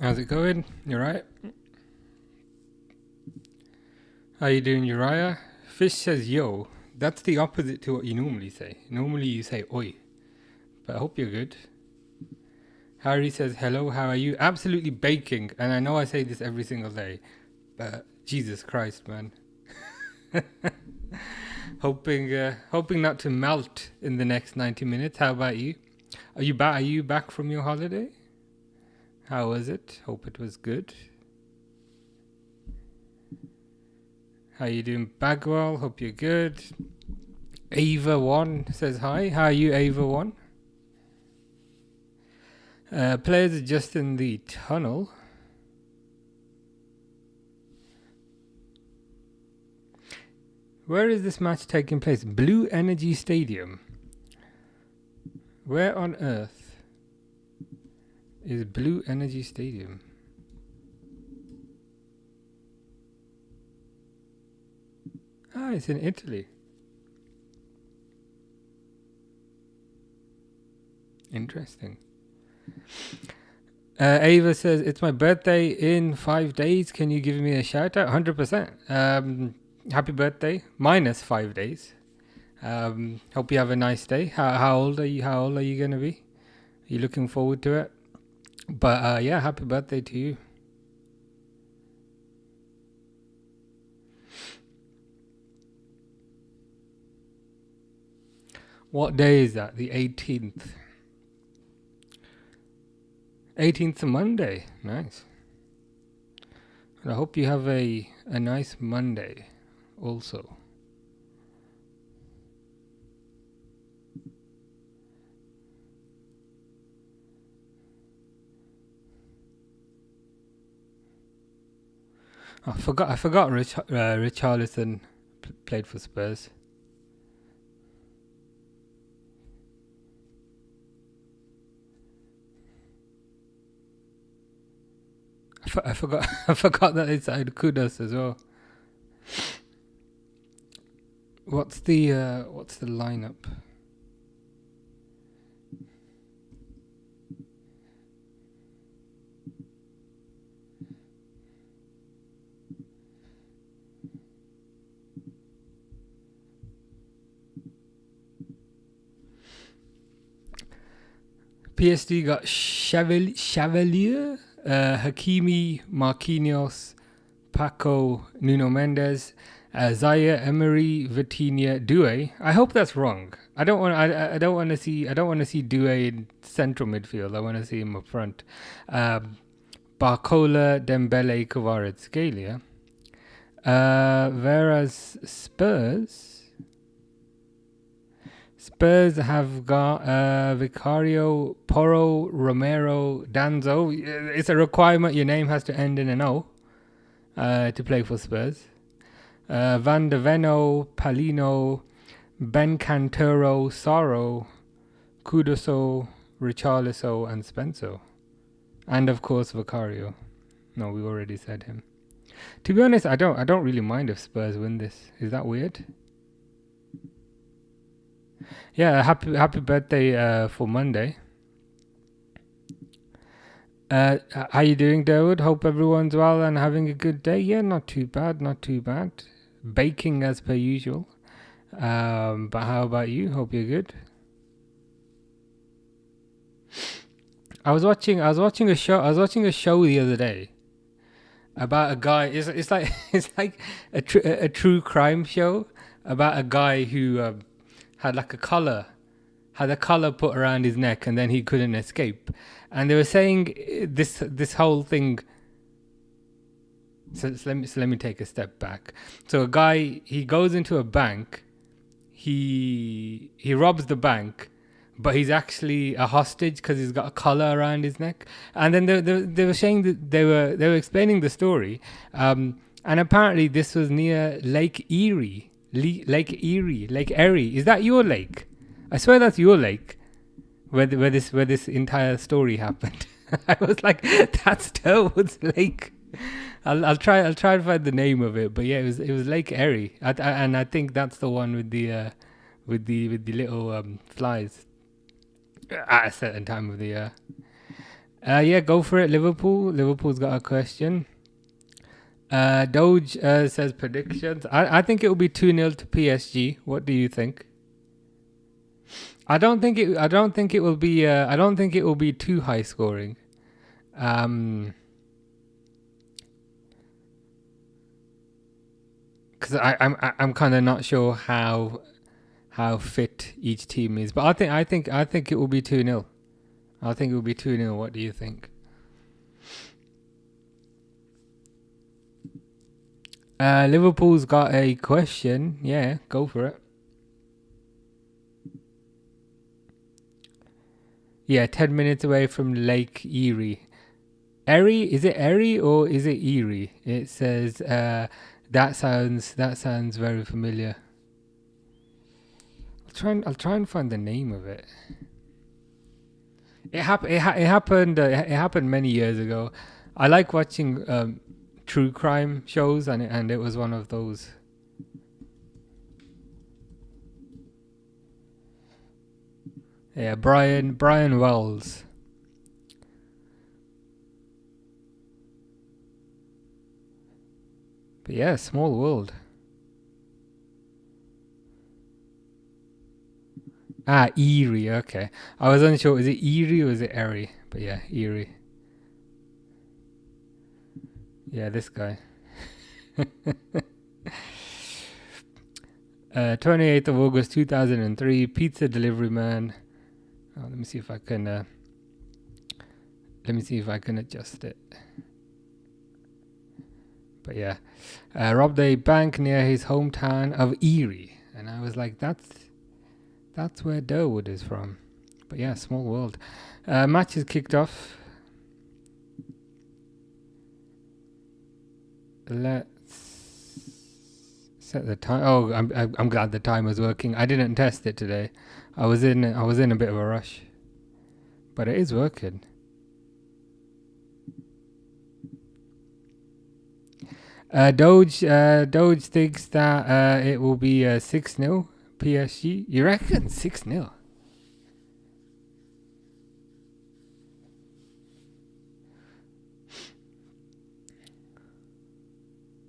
How's it going? You right? How you doing, Uriah? Fish says yo. That's the opposite to what you normally say. Normally you say oi. But I hope you're good. Harry says hello, how are you? Absolutely baking. And I know I say this every single day. But Jesus Christ, man. hoping not to melt in the next 90 minutes. How about you? Are you back from your holiday? How was it? Hope it was good. How you doing, Bagwell? Hope you're good. Ava1 says hi. How are you, Ava1? Players are just in the tunnel. Where is this match taking place? Blue Energy Stadium. Where on earth is Blue Energy Stadium? Ah, it's in Italy. Interesting. Ava says, it's my birthday in 5 days. Can you give me a shout out? 100%. Happy birthday. Minus 5 days. Hope you have a nice day. How old are you? How old are you going to be? Are you looking forward to it? But yeah, happy birthday to you. What day is that? The 18th. 18th Monday. Nice. And I hope you have a nice Monday also. I forgot Richarlison played for Spurs. I forgot that it's Kudus as well. What's the lineup? PSG got Chevalier, Hakimi, Marquinhos, Paco, Nuno Mendes, Zaya, Emery, Vitinha, Doué. I hope that's wrong. I don't want to see Doué in central midfield. I want to see him up front. Barcola, Dembele, Kvaratskhelia. Whereas Spurs have got Vicario, Porro, Romero, Danzo. It's a requirement. Your name has to end in an O to play for Spurs. Van de Veno, Palino, Ben Cantero, Soro, Kudoso, Richarlison, and Spencer. And of course Vicario. No, we already said him. To be honest, I don't really mind if Spurs win this. Is that weird? Yeah, happy birthday for Monday. How you doing, Dawood? Hope everyone's well and having a good day. Yeah, not too bad. Baking as per usual. But how about you? Hope you're good. I was watching a show the other day about a guy. It's like a true crime show about a guy who had like a collar put around his neck and then he couldn't escape. And they were saying this whole thing. So let me take a step back. So a guy, he goes into a bank, he robs the bank, but he's actually a hostage because he's got a collar around his neck. And then they were saying that they were explaining the story, and apparently this was near Lake Erie. Lake Erie. Is that your lake? I swear that's your lake, where this entire story happened. I was like, that's Durwood's lake. I'll try to find the name of it, but yeah, it was Lake Erie, and I think that's the one with the little flies at a certain time of the year. Yeah, go for it, Liverpool. Liverpool's got a question. Doge says predictions. I think it will be 2-0 to PSG. What do you think? I don't think it will be. I don't think it will be too high scoring. Because I'm kind of not sure how fit each team is, but I think it will be 2-0. I think it will be 2-0. What do you think? Liverpool's got a question. Yeah, go for it. Yeah, 10 minutes away from Lake Erie. Erie? Is it Erie or is it Erie? It says that sounds very familiar. I'll try and find the name of it. It happened many years ago. I like watching true crime shows, and it was one of those. Yeah, Brian Wells. But yeah, small world. Erie. Okay, I was unsure. Is it Erie or is it Erie? But yeah, Erie. Yeah, this guy. 28th of August 2003. Pizza delivery man. Let me see if I can. Adjust it. But yeah, robbed a bank near his hometown of Erie, and I was like, that's where Durwood is from. But yeah, small world. Match is kicked off. Let's set the time. Oh, I'm glad the timer's working. I didn't test it today. I was in a bit of a rush, but it is working. Doge thinks that it will be 6-0 PSG. You reckon 6-0?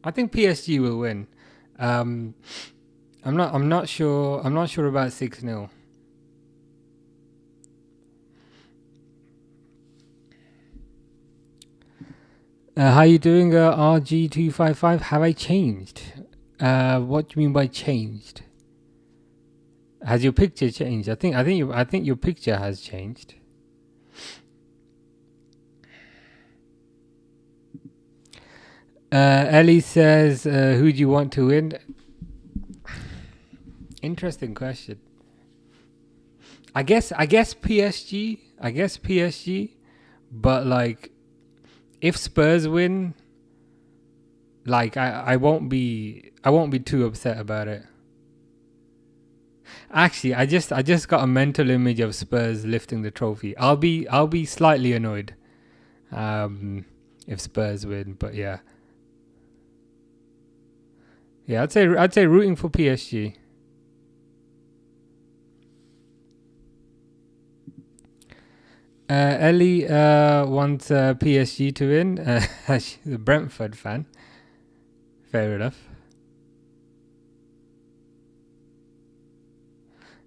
I think PSG will win. I'm not sure about 6-0. How you doing, RG255? Have I changed? What do you mean by changed? Has your picture changed? I think your picture has changed. Ellie says, who do you want to win? Interesting question. I guess PSG. But like, if Spurs win, like I won't be too upset about it. Actually, I just got a mental image of Spurs lifting the trophy. I'll be slightly annoyed if Spurs win, but yeah. Yeah, I'd say rooting for PSG. Ellie wants PSG to win. She's a Brentford fan. Fair enough.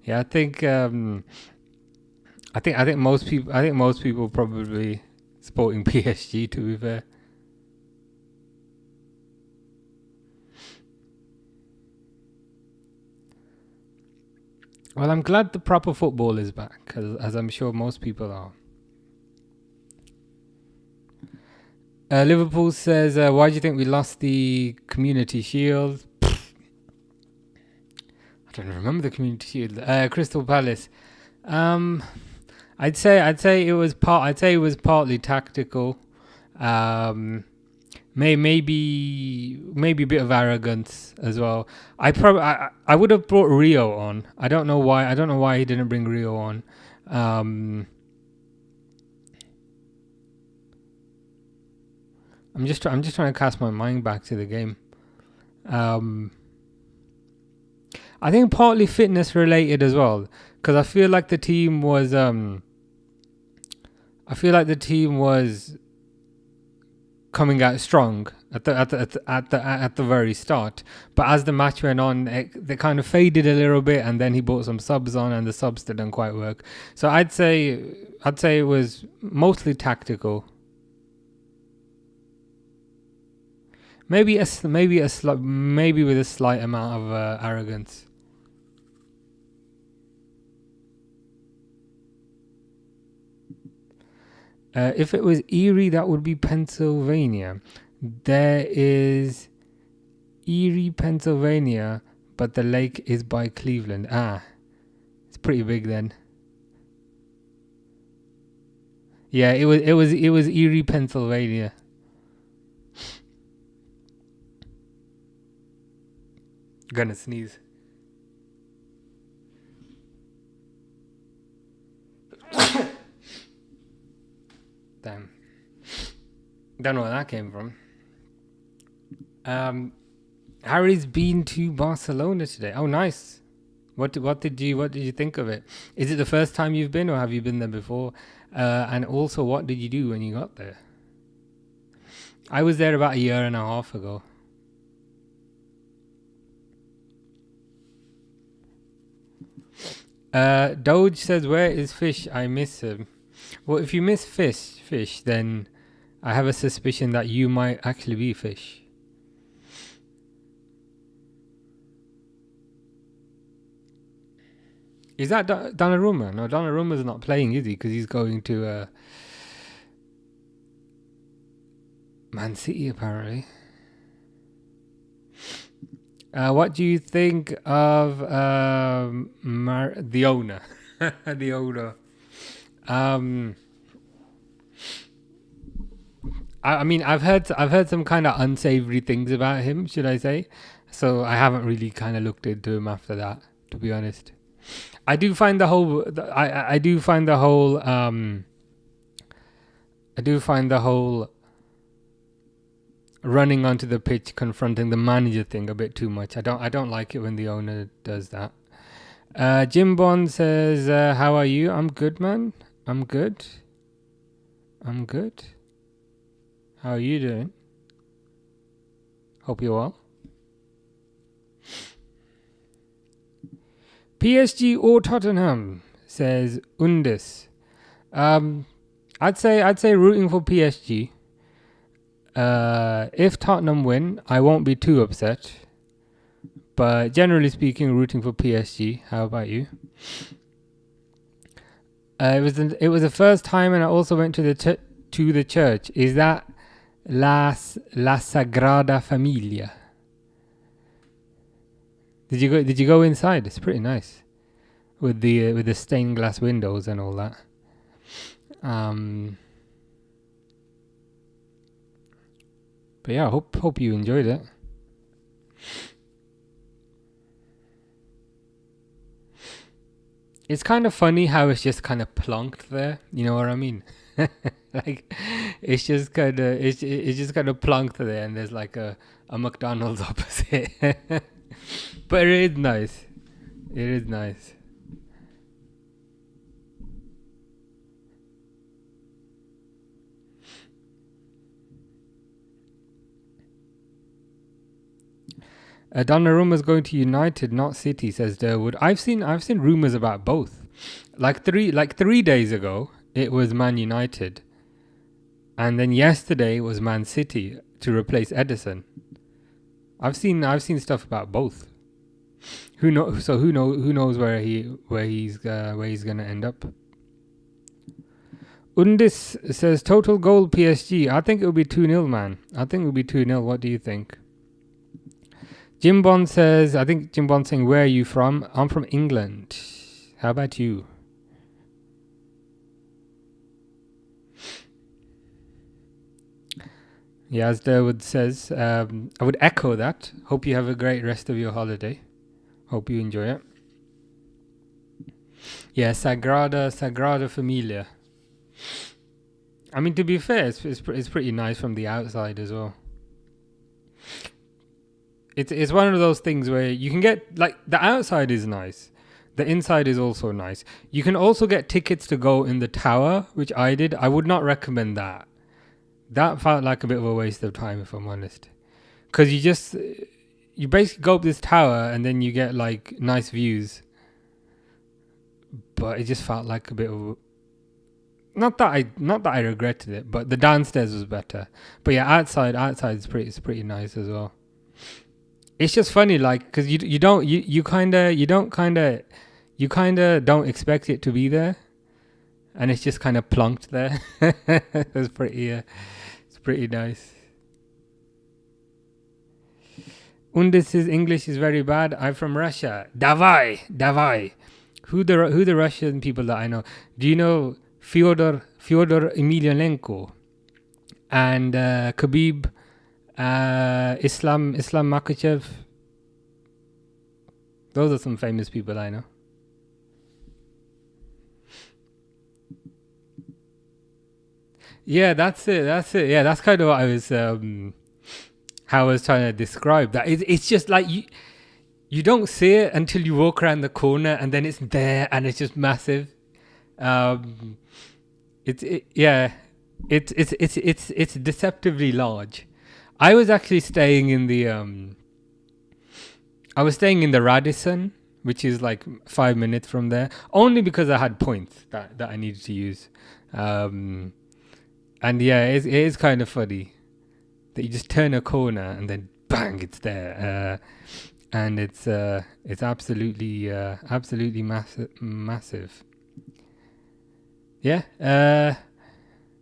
Yeah, I think most people probably supporting PSG, to be fair. Well, I'm glad the proper football is back, as I'm sure most people are. Liverpool says, why do you think we lost the Community Shield? I don't remember the Community Shield. Crystal Palace. I'd say it was partly tactical. Maybe a bit of arrogance as well. I would have brought Rio on. I don't know why he didn't bring Rio on. I'm just trying to cast my mind back to the game. I think partly fitness related as well, because I feel like the team was I feel like the team was coming out strong at the very start, but as the match went on, they kind of faded a little bit, and then he brought some subs on, and the subs didn't quite work. So I'd say it was mostly tactical. Maybe with a slight amount of arrogance. If it was Erie, that would be Pennsylvania. There is Erie, Pennsylvania, but the lake is by Cleveland. It's pretty big then. Yeah, it was Erie, Pennsylvania. Gonna sneeze. Damn. Don't know where that came from. Harry's been to Barcelona today. Oh, nice. What did you think of it? Is it the first time you've been, or have you been there before? And also, what did you do when you got there? I was there about a year and a half ago. Doge says, "Where is Fish? I miss him." Well, if you miss Fish, then I have a suspicion that you might actually be Fish. Is that Donnarumma? No, Donnarumma's not playing, is he? Because he's going to Man City, apparently. What do you think of the owner? The owner. I mean, I've heard some kind of unsavory things about him, should I say? So I haven't really kind of looked into him after that, to be honest. I do find the whole running onto the pitch confronting the manager thing a bit too much. I don't like it when the owner does that. Jim Bond says, "How are you?" I'm good, man. I'm good. How are you doing? Hope you're well. PSG or Tottenham, says Undis. I'd say rooting for PSG. If Tottenham win, I won't be too upset. But generally speaking, rooting for PSG. How about you? It was the first time, and I also went to the church. Is that La Sagrada Familia? Did you go inside? It's pretty nice, with the stained glass windows and all that. But yeah, hope you enjoyed it. It's kind of funny how it's just kind of plonked there. You know what I mean? Like it's just kind of plonked there, and there's like a McDonald's opposite. But it is nice. It is nice. Donnarumma's going to United, not City, says Durwood. I've seen rumours about both. Like 3 days ago, it was Man United, and then yesterday it was Man City to replace Edison. I've seen stuff about both. Who knows where he's gonna end up. Undis says total goal PSG. I think it'll be 2-0, man. I think it'll be 2-0. What do you think? Jim Bond says, I think Jim Bond's saying, where are you from? I'm from England. How about you? Yeah, as Durwood says, I would echo that. Hope you have a great rest of your holiday. Hope you enjoy it. Yeah, Sagrada Familia. I mean, to be fair, it's pretty nice from the outside as well. It's one of those things where you can get, like, the outside is nice. The inside is also nice. You can also get tickets to go in the tower, which I did. I would not recommend that. That felt like a bit of a waste of time, if I'm honest. Because you basically go up this tower and then you get like nice views. But it just felt like a bit of... Not that I regretted it, but the downstairs was better. But yeah, outside is pretty nice as well. It's just funny, like, because you kind of don't expect it to be there, and it's just kind of plunked there. It's pretty nice. Undis's English is very bad. I'm from Russia. Davai. Who the Russian people that I know? Do you know Fyodor Emelianenko and Khabib, Islam Makhachev? Those are some famous people I know. Yeah, that's it. Yeah, that's kind of what I was how I was trying to describe that. It's just like you don't see it until you walk around the corner, and then it's there, and it's just massive. It's deceptively large. I was actually staying in the Radisson, which is like 5 minutes from there, only because I had points that I needed to use. And yeah, it is kind of funny that you just turn a corner and then bang, it's there. And it's absolutely massive. Yeah.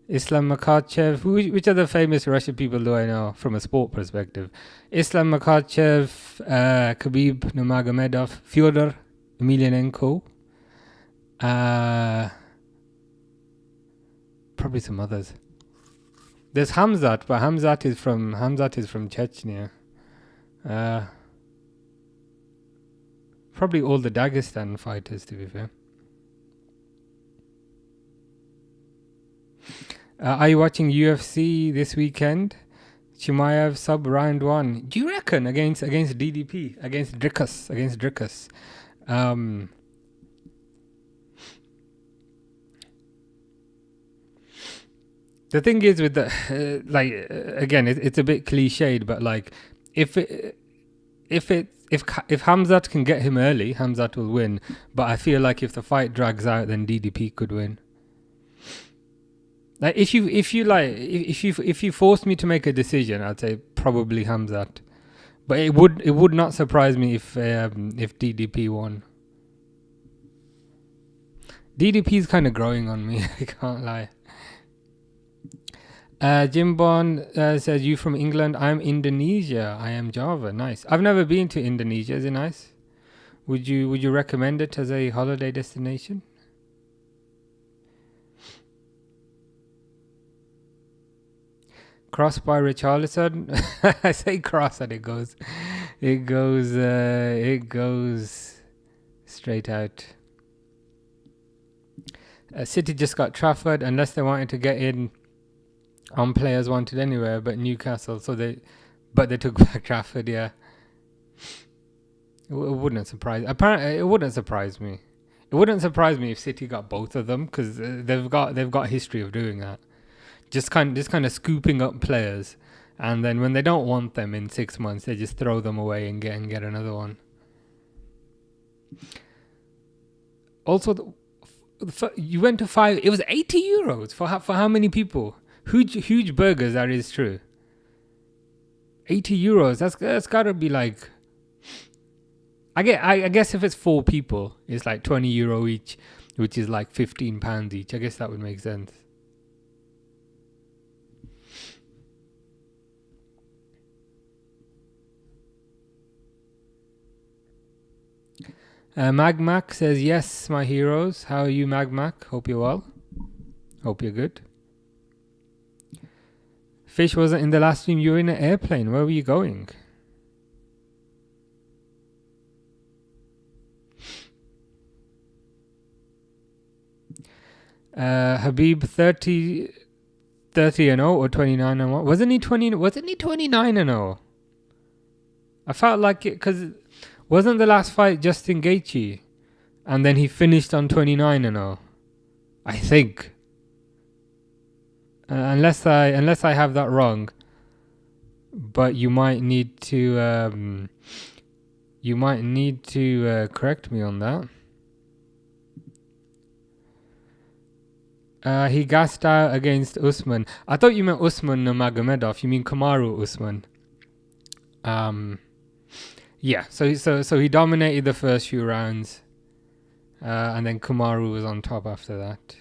Islam Makhachev. Which other famous Russian people do I know from a sport perspective? Islam Makhachev, Khabib Nurmagomedov, Fyodor Emelianenko. Probably some others. There's Hamzat, but Hamzat is from Chechnya. Probably all the Dagestan fighters, to be fair. Are you watching UFC this weekend? Chimaev sub round 1. Do you reckon against DDP, against Dricus? The thing is with the again, it's a bit cliched, but like if Hamzat can get him early, Hamzat will win. But I feel like if the fight drags out, then DDP could win. Like if you forced me to make a decision, I'd say probably Hamzat. But it would not surprise me if DDP won. DDP is kind of growing on me. I can't lie. Jimbon says, you from England? I'm Indonesia. I am Java. Nice. I've never been to Indonesia. Is it nice? Would you recommend it as a holiday destination? Cross by Richarlison. I say cross and it goes straight out. City just got Trafford, unless they wanted to get in on players wanted anywhere but Newcastle, they took back Trafford. Yeah, it wouldn't surprise. Apparently, it wouldn't surprise me. It wouldn't surprise me if City got both of them, because they've got history of doing that. Just kind of scooping up players, and then when they don't want them in 6 months, they just throw them away and get another one. Also, you went to 5. It was 80 euros for how many people? Huge burgers. That is true. 80 euros. That's gotta be like. I guess if it's 4 people, it's like €20 each, which is like £15 each. I guess that would make sense. Magmac says, yes, my heroes. How are you, Magmac? Hope you're well. Hope you're good. Fish wasn't in the last stream. You were in an airplane. Where were you going? Habib 30-0 or 29-1? Wasn't he 29-0? I felt like it because wasn't the last fight Justin Gaethje, and then he finished on 29-0. I think, unless I have that wrong, but you might need to correct me on that. He gassed out against Usman. I thought you meant Usman Nurmagomedov. You mean Kamaru Usman? Yeah. So he dominated the first few rounds, and then Kamaru was on top after that.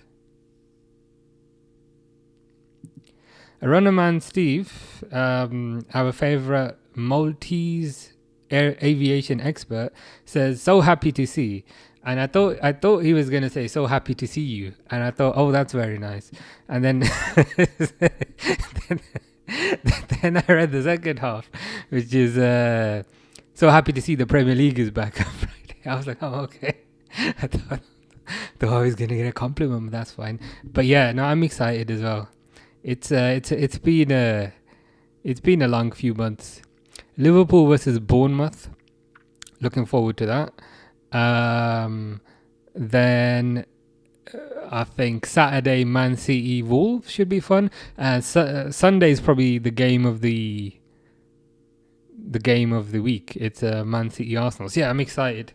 A runnerman Steve, our favorite Maltese aviation expert, says, "So happy to see." And I thought he was gonna say, "So happy to see you." And I thought, "Oh, that's very nice." And then then I read the second half, which is "So happy to see the Premier League is back on Friday." I was like, "Oh, okay." I thought I was gonna get a compliment, but that's fine. But yeah, no, I'm excited as well. It's been a long few months. Liverpool versus Bournemouth. Looking forward to that. Then I think Saturday Man City Wolves should be fun. Sunday is probably the game of the week. It's Man City Arsenal. So yeah, I'm excited.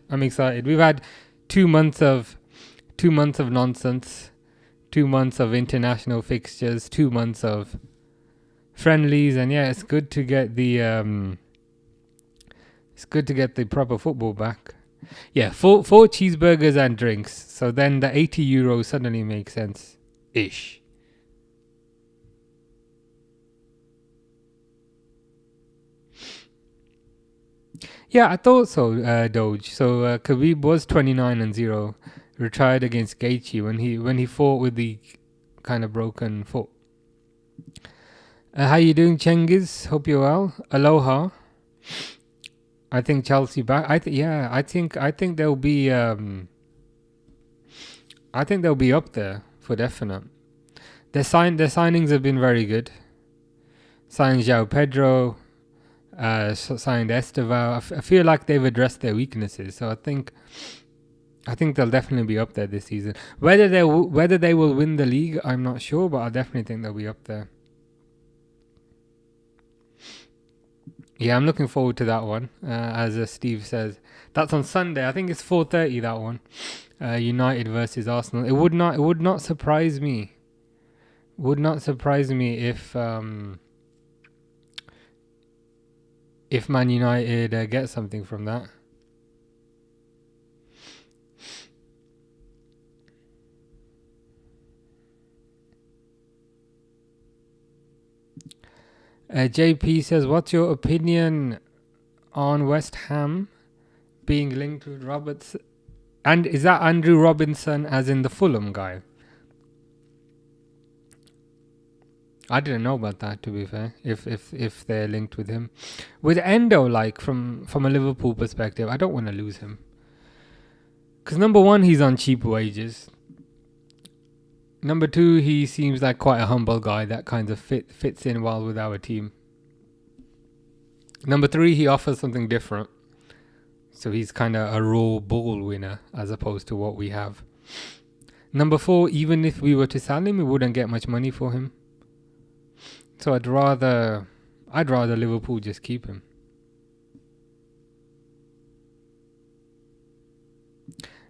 We've had 2 months of nonsense, 2 months of international fixtures, 2 months of friendlies, and yeah, it's good to get the proper football back. Yeah, four cheeseburgers and drinks. So then the €80 suddenly makes sense ish. Yeah, I thought so, Doge. So Khabib was 29-0, retired against Gaethje when he fought with the kind of broken foot. How you doing, Cengiz? Hope you're well. Aloha. I think Chelsea back. I think they'll be. I think they'll be up there for definite. Their signings have been very good. Signed João Pedro. Signed Esteval. I feel like they've addressed their weaknesses. So I think they'll definitely be up there this season. Whether they will win the league, I'm not sure, but I definitely think they'll be up there. Yeah, I'm looking forward to that one. As Steve says, that's on Sunday. I think it's 4:30. That one, United versus Arsenal. It would not surprise me. Would not surprise me if Man United get something from that. JP says, "What's your opinion on West Ham being linked with Roberts?" And is that Andrew Robinson, as in the Fulham guy? I didn't know about that, to be fair. If they're linked with him, with Endo, like from a Liverpool perspective, I don't want to lose him. Because number one, he's on cheap wages. Number two, he seems like quite a humble guy that kind of fits in well with our team. Number three, he offers something different. So he's kind of a raw ball winner as opposed to what we have. Number four, even if we were to sell him, we wouldn't get much money for him. So I'd rather Liverpool just keep him.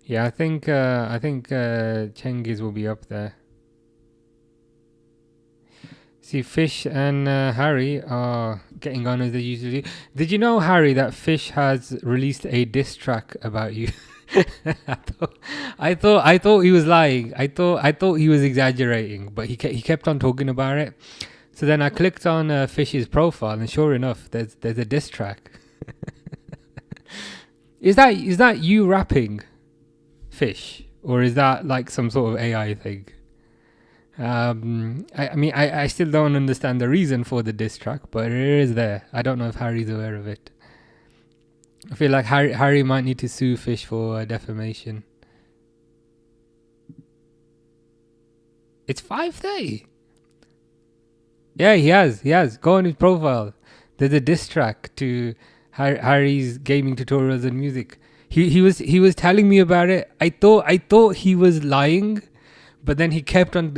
Yeah, I think Cengiz will be up there. See, Fish and Harry are getting on as they usually do. Did you know, Harry, that Fish has released a diss track about you? I thought he was lying. I thought he was exaggerating, but he kept on talking about it. So then I clicked on Fish's profile, and sure enough, there's a diss track. Is that you rapping, Fish, or is that like some sort of AI thing? I mean, I still don't understand the reason for the diss track, but it is there. I don't know if Harry's aware of it. I feel like Harry might need to sue Fish for defamation. It's 5:30. Yeah, he has. Go on his profile. There's a diss track to Harry's gaming tutorials and music. he was telling me about it. I thought he was lying, but then he kept on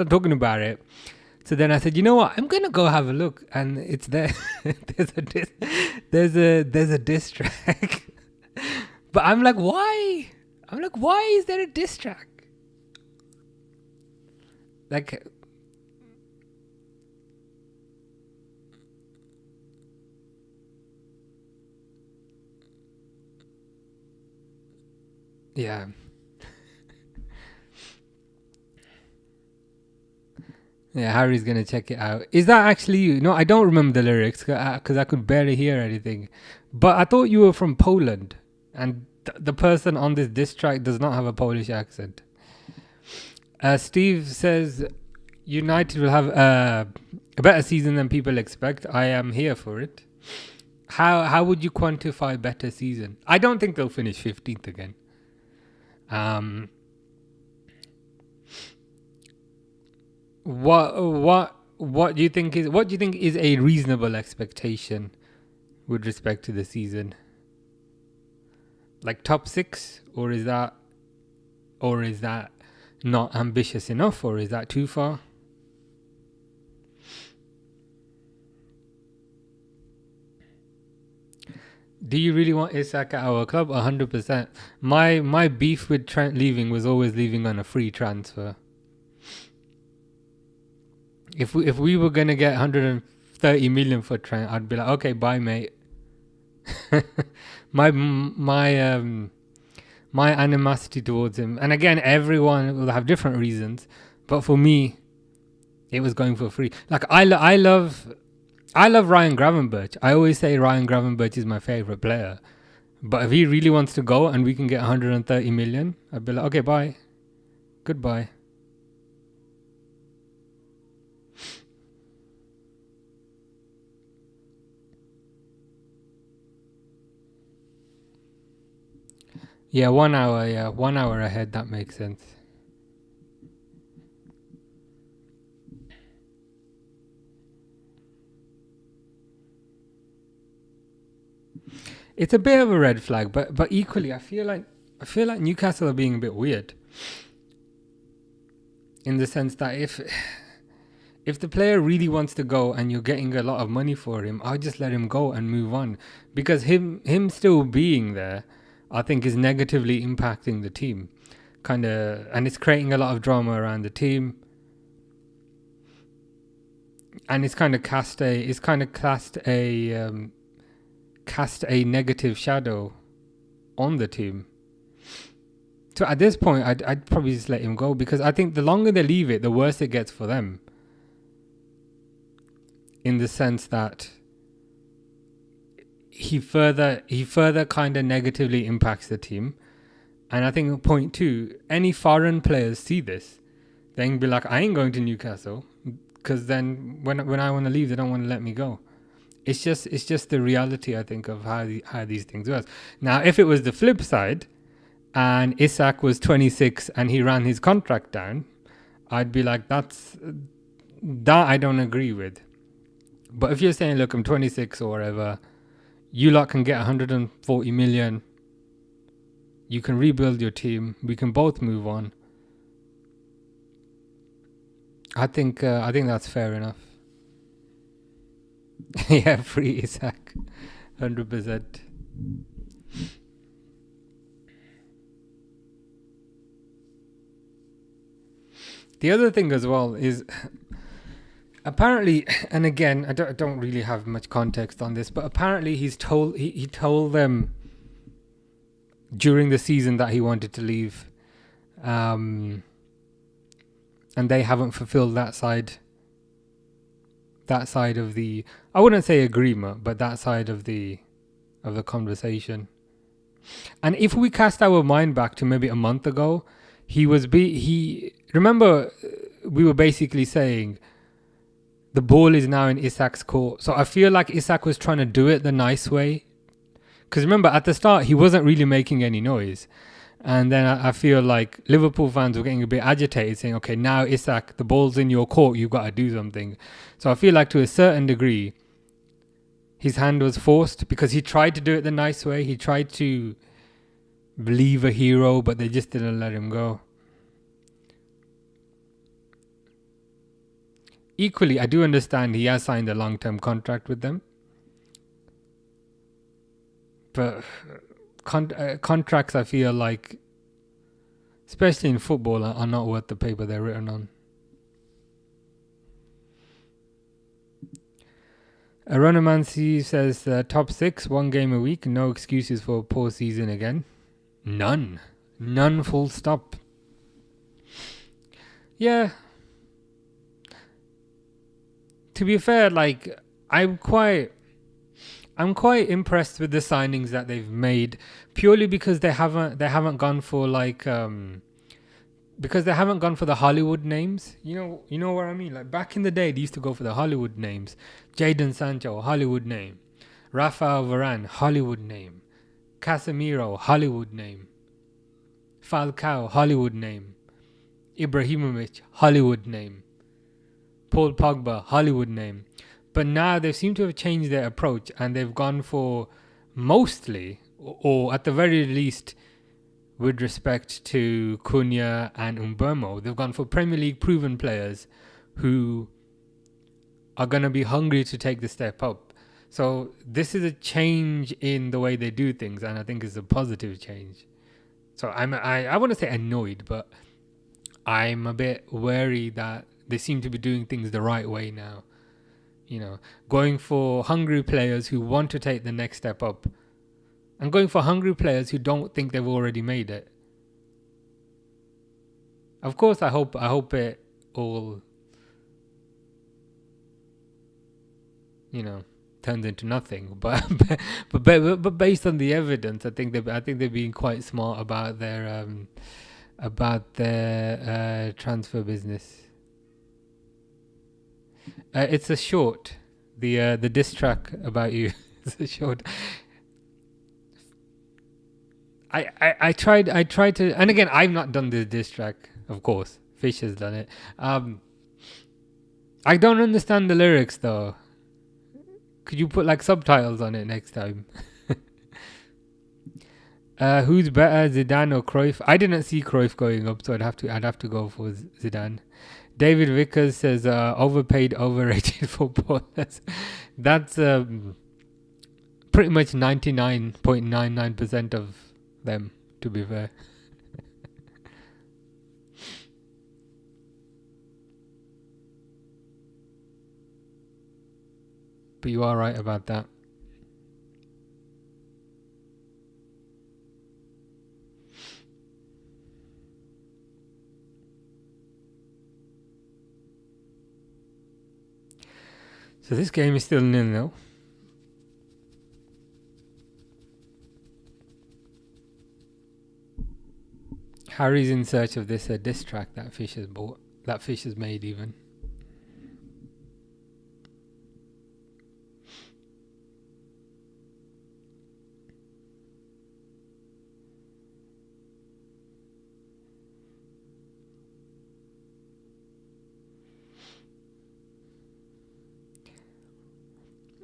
talking about it. So then I said, you know what? I'm gonna go have a look, and it's there. there's a diss track. But I'm like, why? Why is there a diss track? Like, yeah. Yeah, Harry's gonna check it out. Is that actually you? No, I don't remember the lyrics because I could barely hear anything. But I thought you were from Poland, and the person on this diss track does not have a Polish accent. Steve says United will have a better season than people expect. I am here for it. How would you quantify better season? I don't think they'll finish 15th again. What do you think is a reasonable expectation with respect to the season? Like top 6, or is that not ambitious enough, or is that too far? Do you really want Isak at our club? 100%. My beef with Trent leaving was always leaving on a free transfer. If we were gonna get 130 million for Trent, I'd be like, okay, bye, mate. my animosity towards him, and again, everyone will have different reasons, but for me, it was going for free. Like I love Ryan Gravenberch. I always say Ryan Gravenberch is my favorite player, but if he really wants to go and we can get 130 million, I'd be like, okay, bye, goodbye. Yeah, 1 hour. Yeah, 1 hour ahead. That makes sense. It's a bit of a red flag, but equally, I feel like Newcastle are being a bit weird in the sense that if the player really wants to go and you're getting a lot of money for him, I'll just let him go and move on, because him still being there, I think, is negatively impacting the team, and it's creating a lot of drama around the team, and it's kind of cast a negative shadow on the team. So at this point, I'd probably just let him go, because I think the longer they leave it, the worse it gets for them. In the sense that he further kind of negatively impacts the team. And I think point 2, any foreign players see this, they can be like, I ain't going to Newcastle, because then when I want to leave, they don't want to let me go. It's just the reality, I think, of how these things work. Now, if it was the flip side, and Isak was 26 and he ran his contract down, I'd be like, that I don't agree with. But if you're saying, look, I'm 26 or whatever, you lot can get 140 million, you can rebuild your team, we can both move on, I think that's fair enough. Yeah, free Isak, 100%. The other thing as well is, apparently, and again, I don't really have much context on this, but apparently he told them during the season that he wanted to leave, and they haven't fulfilled that side of the, I wouldn't say agreement, but that side of the conversation. And if we cast our mind back to maybe a month ago, remember we were basically saying the ball is now in Isak's court. So I feel like Isak was trying to do it the nice way. Because remember, at the start, he wasn't really making any noise. And then I feel like Liverpool fans were getting a bit agitated, saying, okay, now Isak, the ball's in your court, you've got to do something. So I feel like to a certain degree, his hand was forced because he tried to do it the nice way. He tried to leave a hero, but they just didn't let him go. Equally, I do understand he has signed a long-term contract with them. But contracts, I feel like, especially in football, are not worth the paper they're written on. Aronomancy says top 6, 1 game a week, no excuses for a poor season again. None full stop. Yeah, to be fair, like, I'm quite impressed with the signings that they've made, purely because they haven't gone for like because they haven't gone for the Hollywood names. You know what I mean? Like, back in the day, they used to go for the Hollywood names. Jadon Sancho, Hollywood name. Rafael Varane, Hollywood name. Casemiro, Hollywood name. Falcao, Hollywood name. Ibrahimovic, Hollywood name. Paul Pogba, Hollywood name. But now they seem to have changed their approach, and they've gone for mostly, or at the very least, with respect to Cunha and Mbeumo, they've gone for Premier League proven players who are going to be hungry to take the step up. So this is a change in the way they do things, and I think it's a positive change. So I want to say annoyed, but I'm a bit wary that they seem to be doing things the right way now. Going for hungry players who want to take the next step up, and going for hungry players who don't think they've already made it. Of course, I hope it all, turns into nothing. But based on the evidence, I think they're being quite smart about their transfer business. It's a short. The diss track about you. It's a short. I tried to, and again, I've not done this diss track, of course. Fish has done it. I don't understand the lyrics though. Could you put like subtitles on it next time? Who's better, Zidane or Cruyff? I didn't see Cruyff going up, so I'd have to go for Zidane. David Vickers says overpaid, overrated footballers. That's pretty much 99.99% of them, to be fair. But you are right about that. So this game is still 0-0. Harry's in search of this diss track that Fish has bought. That Fish has made even.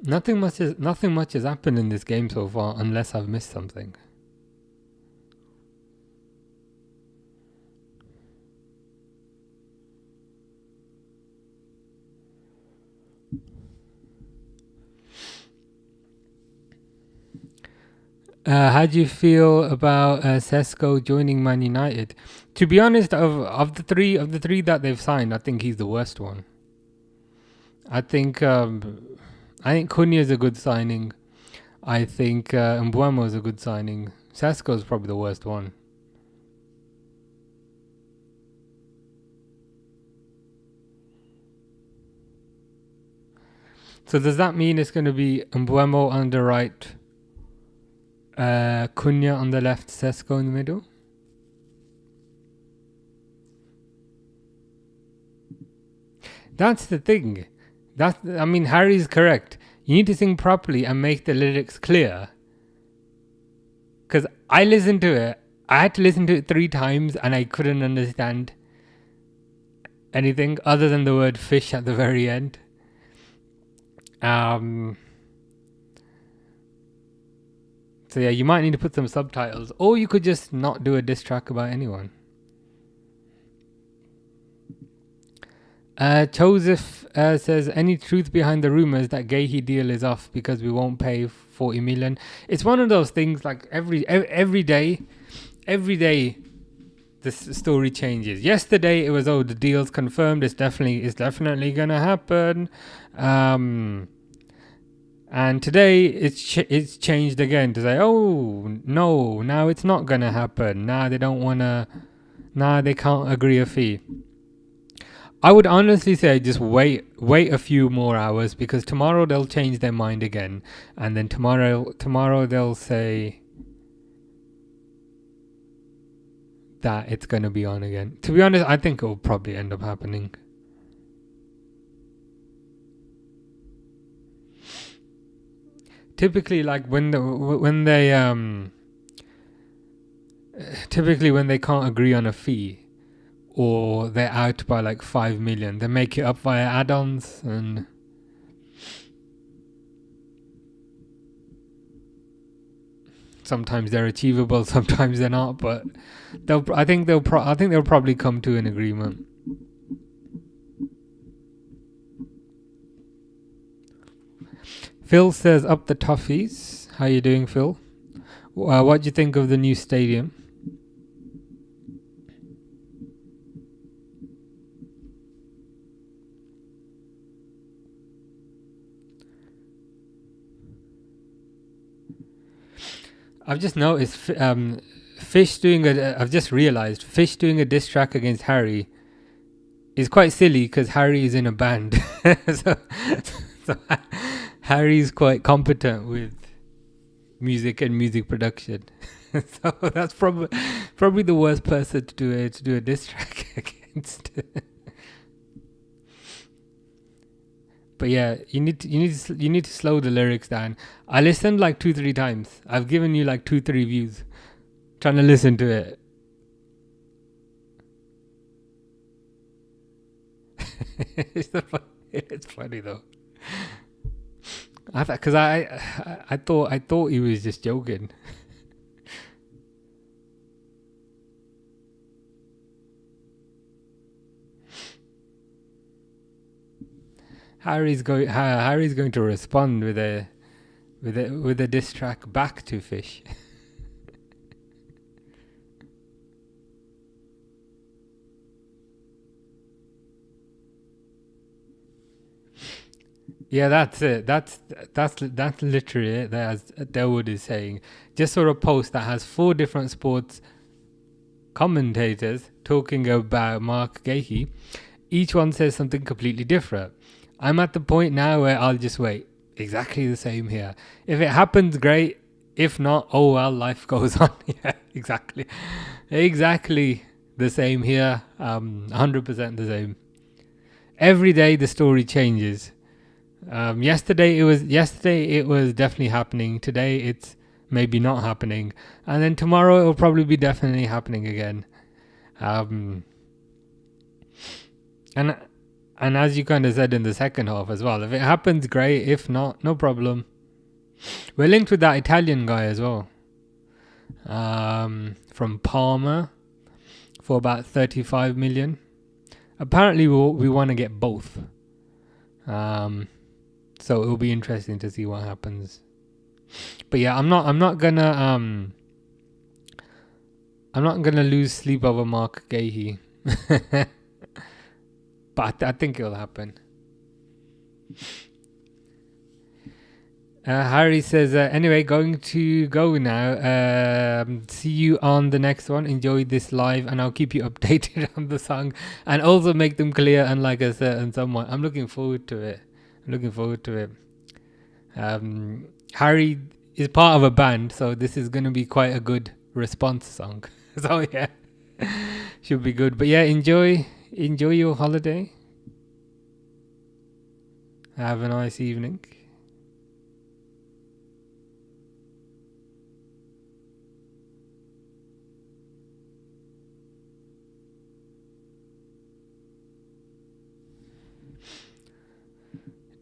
Nothing much has happened in this game so far, unless I've missed something. How do you feel about Sesko joining Man United? To be honest, of the three that they've signed, I think he's the worst one. I think Cunha is a good signing. I think Mbeumo is a good signing. Sesko is probably the worst one. So does that mean it's going to be Mbeumo on the right, Cunha on the left, Sesko in the middle? That's the thing. Harry's correct. You need to sing properly and make the lyrics clear. Because I listened to it. I had to listen to it 3 times and I couldn't understand anything other than the word fish at the very end. So yeah, you might need to put some subtitles, or you could just not do a diss track about anyone. Joseph says, any truth behind the rumors that Gahey deal is off because we won't pay 40 million? It's one of those things like every day, this story changes. Yesterday it was, oh, the deal's confirmed. It's definitely gonna happen. And today it's changed again to say, oh no, now it's not gonna happen. Now they don't wanna. Now they can't agree a fee. I would honestly say just wait a few more hours, because tomorrow they'll change their mind again, and then tomorrow they'll say that it's going to be on again. To be honest, I think it will probably end up happening. Typically, like when they can't agree on a fee, or they're out by like 5 million, they make it up via add-ons, and sometimes they're achievable, sometimes they're not. But I think they'll probably come to an agreement. Phil says, up the toughies. How you doing, Phil? What do you think of the new stadium? I've just noticed I've just realised Fish doing a diss track against Harry is quite silly, because Harry is in a band. so Harry's quite competent with music and music production. So that's probably the worst person to do a diss track against. But yeah, you need to slow the lyrics down. I listened like 2-3 times. I've given you like 2-3 views trying to listen to it. It's funny though. I thought he was just joking. Harry's going to respond with a diss track back to Fish. Yeah, that's it. That's literally it. As Dawood is saying, just sort of post that has 4 different sports commentators talking about Mark Gahey. Each one says something completely different. I'm at the point now where I'll just wait. Exactly the same here. If it happens, great. If not, oh well, life goes on. Yeah, exactly the same here. 100% the same. Every day the story changes. Yesterday it was definitely happening. Today it's maybe not happening, and then tomorrow it will probably be definitely happening again. And as you kind of said in the second half as well, if it happens, great. If not, no problem. We're linked with that Italian guy as well, from Parma, for about 35 million. Apparently we want to get both. So it'll be interesting to see what happens. But yeah, I'm not gonna lose sleep over Mark Gahey. But I think it'll happen. Harry says, anyway, going to go now. See you on the next one. Enjoy this live, and I'll keep you updated on the song, and also make them clear, unlike a certain someone. I'm looking forward to it. Harry is part of a band, so this is going to be quite a good response song. So yeah, should be good. But yeah, enjoy your holiday. Have a nice evening.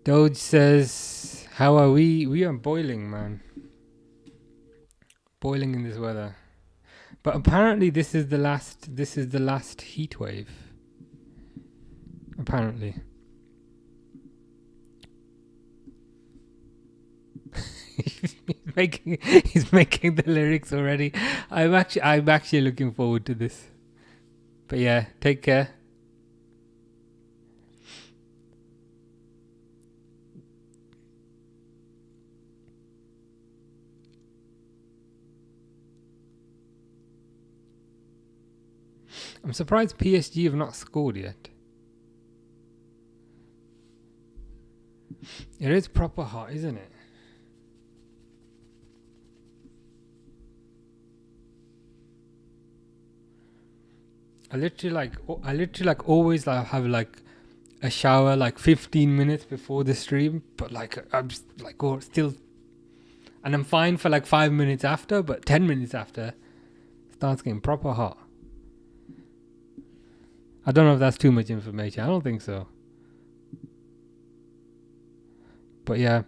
Doge says, how are we? We are boiling, man. boiling in this weather. But apparently this is the last heat wave. Apparently. he's making the lyrics already. I'm actually looking forward to this. But yeah, take care. I'm surprised PSG have not scored yet. It is proper hot, isn't it? I literally always have like a shower like 15 minutes before the stream, but like I'm just like still, and I'm fine for like 5 minutes after, but 10 minutes after it starts getting proper hot. I don't know if that's too much information. I don't think so. But yeah,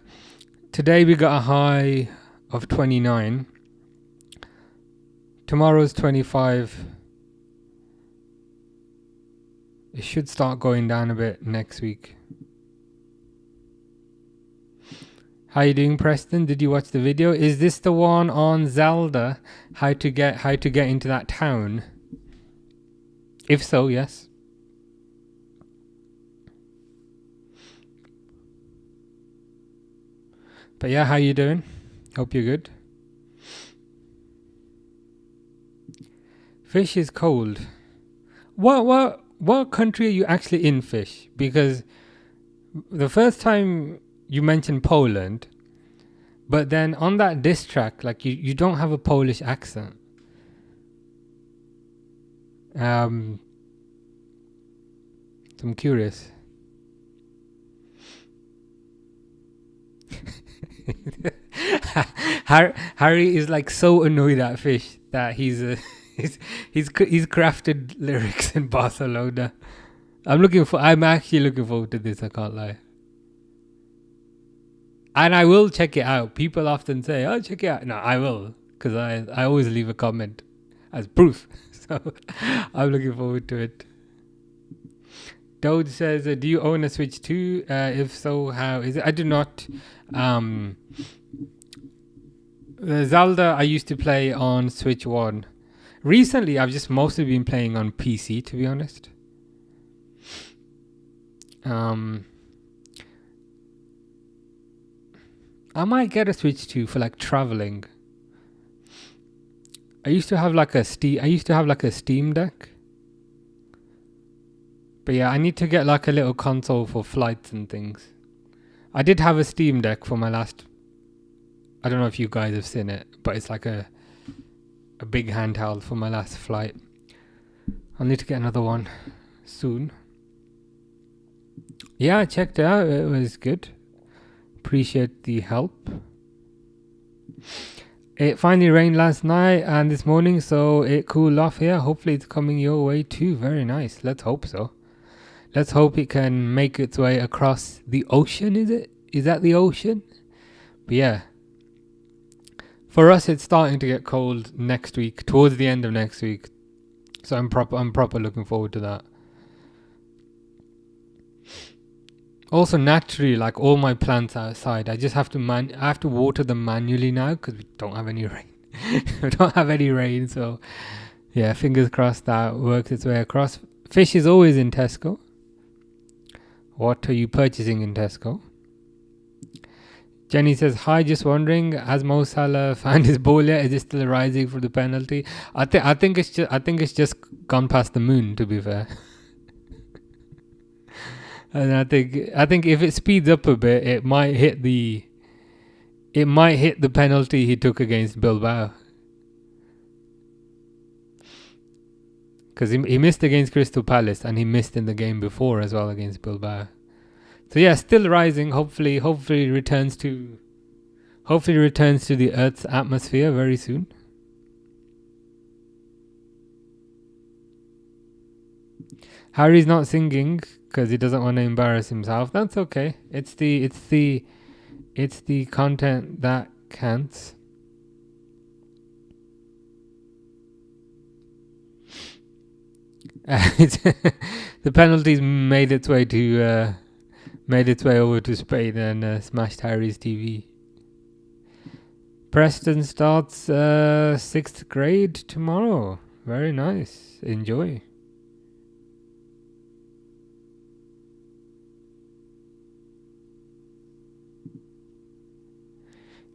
today we got a high of 29. Tomorrow's 25. It should start going down a bit next week. How you doing, Preston? Did you watch the video? Is this the one on Zelda? How to get into that town? If so, yes. But yeah, how you doing? Hope you're good. Fish is cold. What country are you actually in, Fish? Because the first time you mentioned Poland, but then on that diss track, like you don't have a Polish accent. So I'm curious. Harry is like so annoyed at Fish that he's crafted lyrics in Barcelona. I'm actually looking forward to this, I can't lie. And I will check it out. People often say, "Oh, check it out." No, I will, because I always leave a comment as proof. So I'm looking forward to it. Dode says, "Do you own a Switch 2? If so, how is it?" I do not. Zelda I used to play on Switch 1. Recently, I've just mostly been playing on PC, to be honest. I might get a Switch 2 for like traveling. I used to have like a Steam Deck. But yeah, I need to get like a little console for flights and things. I did have a Steam Deck for my last... I don't know if you guys have seen it, but it's like a big handheld for my last flight. I'll need to get another one soon. Yeah, I checked it out. It was good. Appreciate the help. It finally rained last night and this morning, so it cooled off here. Hopefully it's coming your way too. Very nice. Let's hope so. Let's hope it can make its way across the ocean, is it? Is that the ocean? But yeah. For us, it's starting to get cold next week, towards the end of next week. So I'm proper looking forward to that. Also, naturally, like all my plants outside, I just have to water them manually now because we don't have any rain. We don't have any rain, so yeah, fingers crossed that works its way across. Fish is always in Tesco. What are you purchasing in Tesco? Jenny says, "Hi, just wondering, has Mo Salah found his ball yet? Is it still rising for the penalty?" I think it's just gone past the moon, to be fair. And I think if it speeds up a bit, it might hit the penalty he took against Bilbao. Because he missed against Crystal Palace and he missed in the game before as well against Bilbao. So yeah, still rising. Hopefully returns to the Earth's atmosphere very soon. Harry's not singing because he doesn't want to embarrass himself. That's okay. It's the content that counts. The penalties made its way over to Spain and smashed Harry's TV. Preston starts 6th grade tomorrow. Very nice. Enjoy.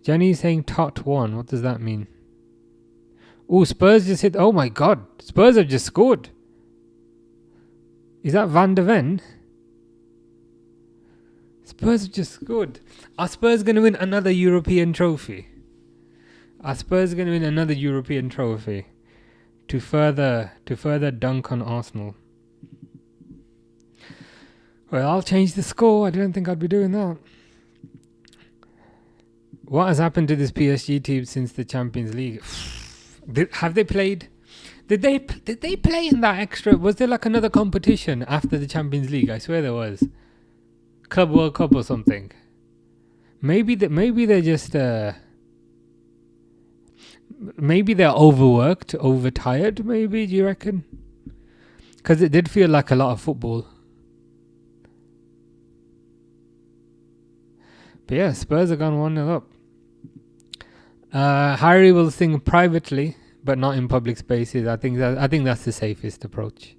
Jenny's saying Tot 1. What does that mean? Oh, Spurs just hit. Oh my god. Spurs have just scored. Is that Van de Ven? Spurs have just scored. Are Spurs going to win another European trophy? Are Spurs going to win another European trophy to further dunk on Arsenal? Well, I'll change the score. I don't think I'd be doing that. What has happened to this PSG team since the Champions League? Have they played? Did they play in that extra? Was there like another competition after the Champions League? I swear there was. Club World Cup or something. Maybe they're just maybe they're overworked, overtired. Maybe, do you reckon? Because it did feel like a lot of football. But yeah, Spurs have gone 1-0 up. Harry will sing privately, but not in public spaces. I think that's the safest approach.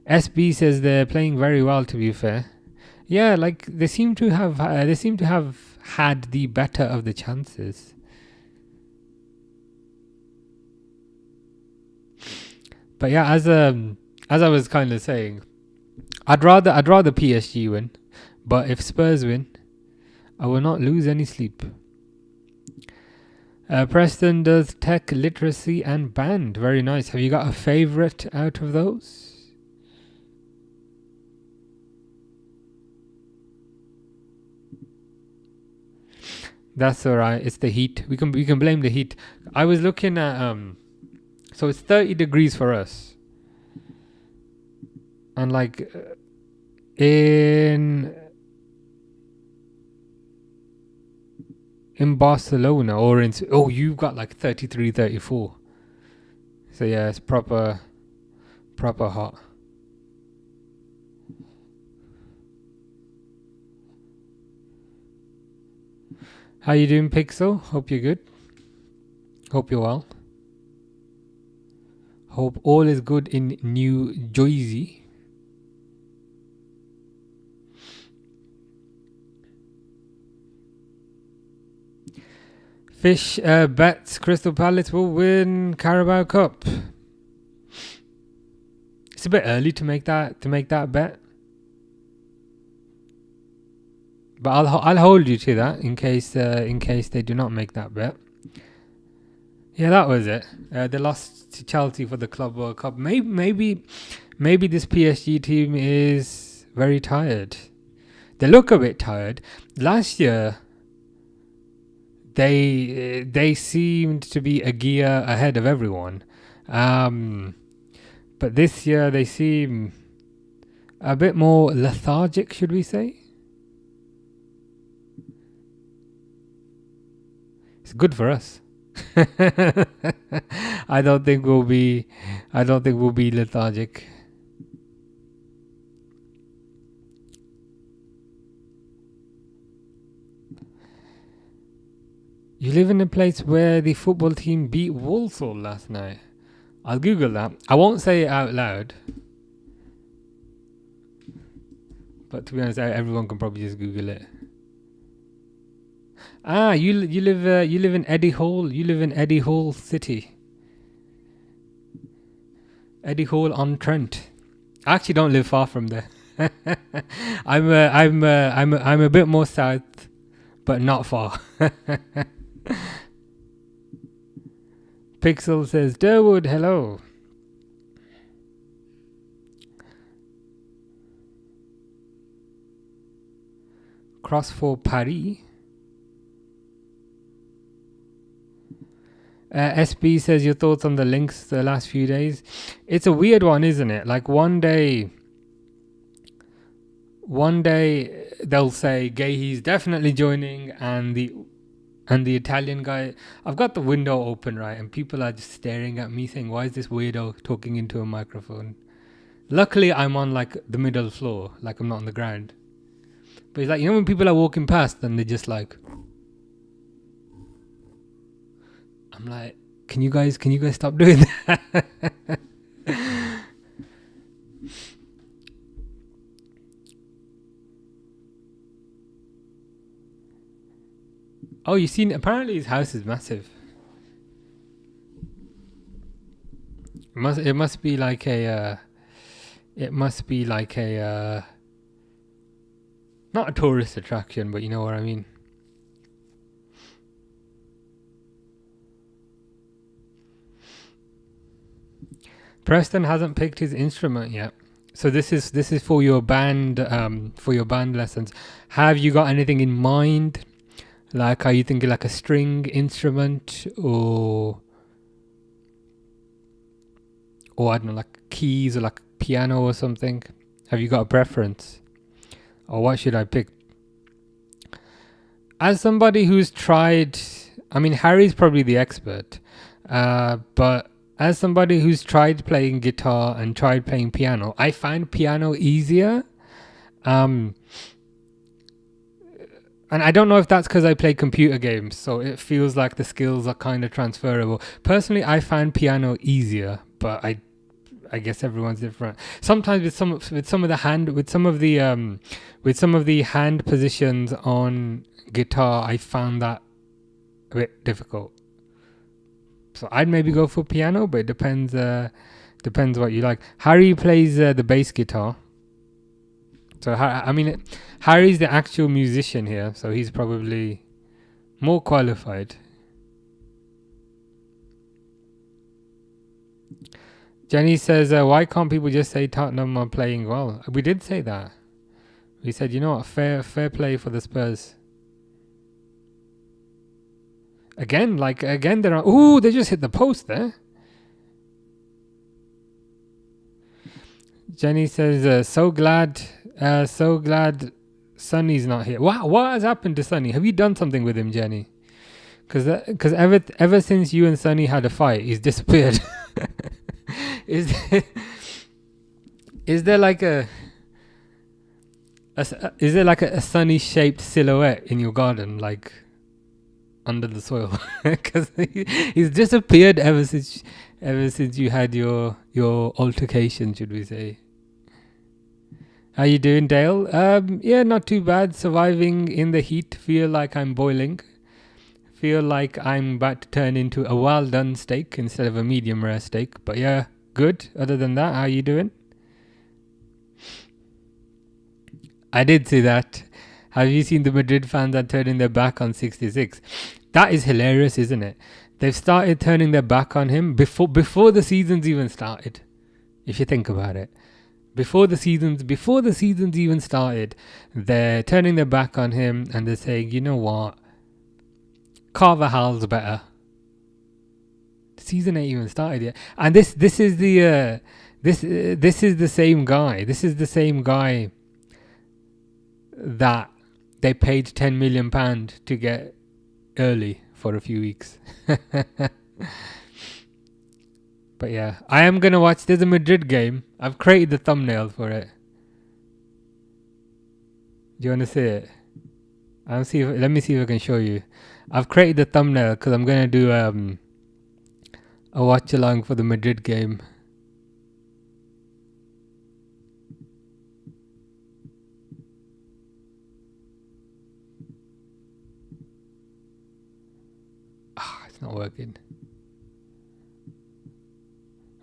SB says they're playing very well. To be fair, yeah, like they seem to have had the better of the chances. But yeah, as I was kind of saying, I'd rather PSG win, but if Spurs win, I will not lose any sleep. Preston does tech, literacy and band. Very nice. Have you got a favourite out of those? That's alright. It's the heat. We can blame the heat. I was looking at so it's 30 degrees for us. And like in Barcelona or you've got like 33, 34. So yeah, it's proper hot. How you doing, Pixel? Hope you're good. Hope you're well. Hope all is good in New Jersey. Fish bets Crystal Palace will win Carabao Cup. It's a bit early to make that bet, but I'll hold you to that in case they do not make that bet. Yeah, that was it. They lost to Chelsea for the Club World Cup. Maybe this PSG team is very tired. They look a bit tired. Last year, they seemed to be a gear ahead of everyone, but this year they seem a bit more lethargic, should we say? It's good for us. I don't think we'll be lethargic. You live in a place where the football team beat Walsall last night. I'll Google that. I won't say it out loud, but to be honest, everyone can probably just Google it. You live in Eddie Hall. You live in Eddie Hall City. Eddie Hall on Trent. I actually don't live far from there. I'm a bit more south, but not far. Pixel says, Durwood, hello. Cross for Paris. SB says your thoughts on the links the last few days. It's a weird one, isn't it? Like one day they'll say Gayhe's definitely joining, and the Italian guy. I've got the window open, right, and people are just staring at me saying, "Why is this weirdo talking into a microphone?" Luckily, I'm on like the middle floor, like I'm not on the ground. But it's like, you know when people are walking past and they're just like, I'm like, can you guys stop doing that? Oh, you seen? Apparently, his house is massive. It must be like a. It must be like a. Not a tourist attraction, but you know what I mean. Preston hasn't picked his instrument yet, so this is for your band lessons. Have you got anything in mind? Like, are you thinking like a string instrument or I don't know, like keys or like piano or something? Have you got a preference, or what should I pick? As somebody who's tried, I mean, Harry's probably the expert, but as somebody who's tried playing guitar and tried playing piano, I find piano easier. And I don't know if that's because I play computer games, so it feels like the skills are kind of transferable. Personally, I find piano easier, but I guess everyone's different. Sometimes with some of the hand positions on guitar, I found that a bit difficult. So I'd maybe go for piano, but it depends what you like. Harry plays the bass guitar. So Harry's the actual musician here, so he's probably more qualified. Jenny says, why can't people just say Tottenham are playing well? We did say that. We said, you know what, fair play for the Spurs. Again, they're on. Ooh, they just hit the post there. Jenny says, so glad Sonny's not here. What has happened to Sonny? Have you done something with him, Jenny? Because ever since you and Sonny had a fight, he's disappeared. Is there like a Sonny shaped silhouette in your garden, like under the soil? Because he's disappeared ever since you had your altercation, should we say? How you doing, Dale? Yeah, not too bad. Surviving in the heat. Feel like I'm boiling. Feel like I'm about to turn into a well done steak instead of a medium rare steak. But yeah, good. Other than that, how you doing? I did see that. Have you seen the Madrid fans are turning their back on 66? That is hilarious, isn't it? They've started turning their back on him before the season's even started. If you think about it. Before the season's even started, they're turning their back on him and they're saying, you know what? Carvajal's better. The season ain't even started yet. And this is the same guy. This is the same guy that they paid £10 million to get early for a few weeks. But yeah, I am going to watch. There's a Madrid game. I've created the thumbnail for it. Do you want to see it? Let me see if I can show you. I've created the thumbnail because I'm going to do a watch along for the Madrid game. It's not working.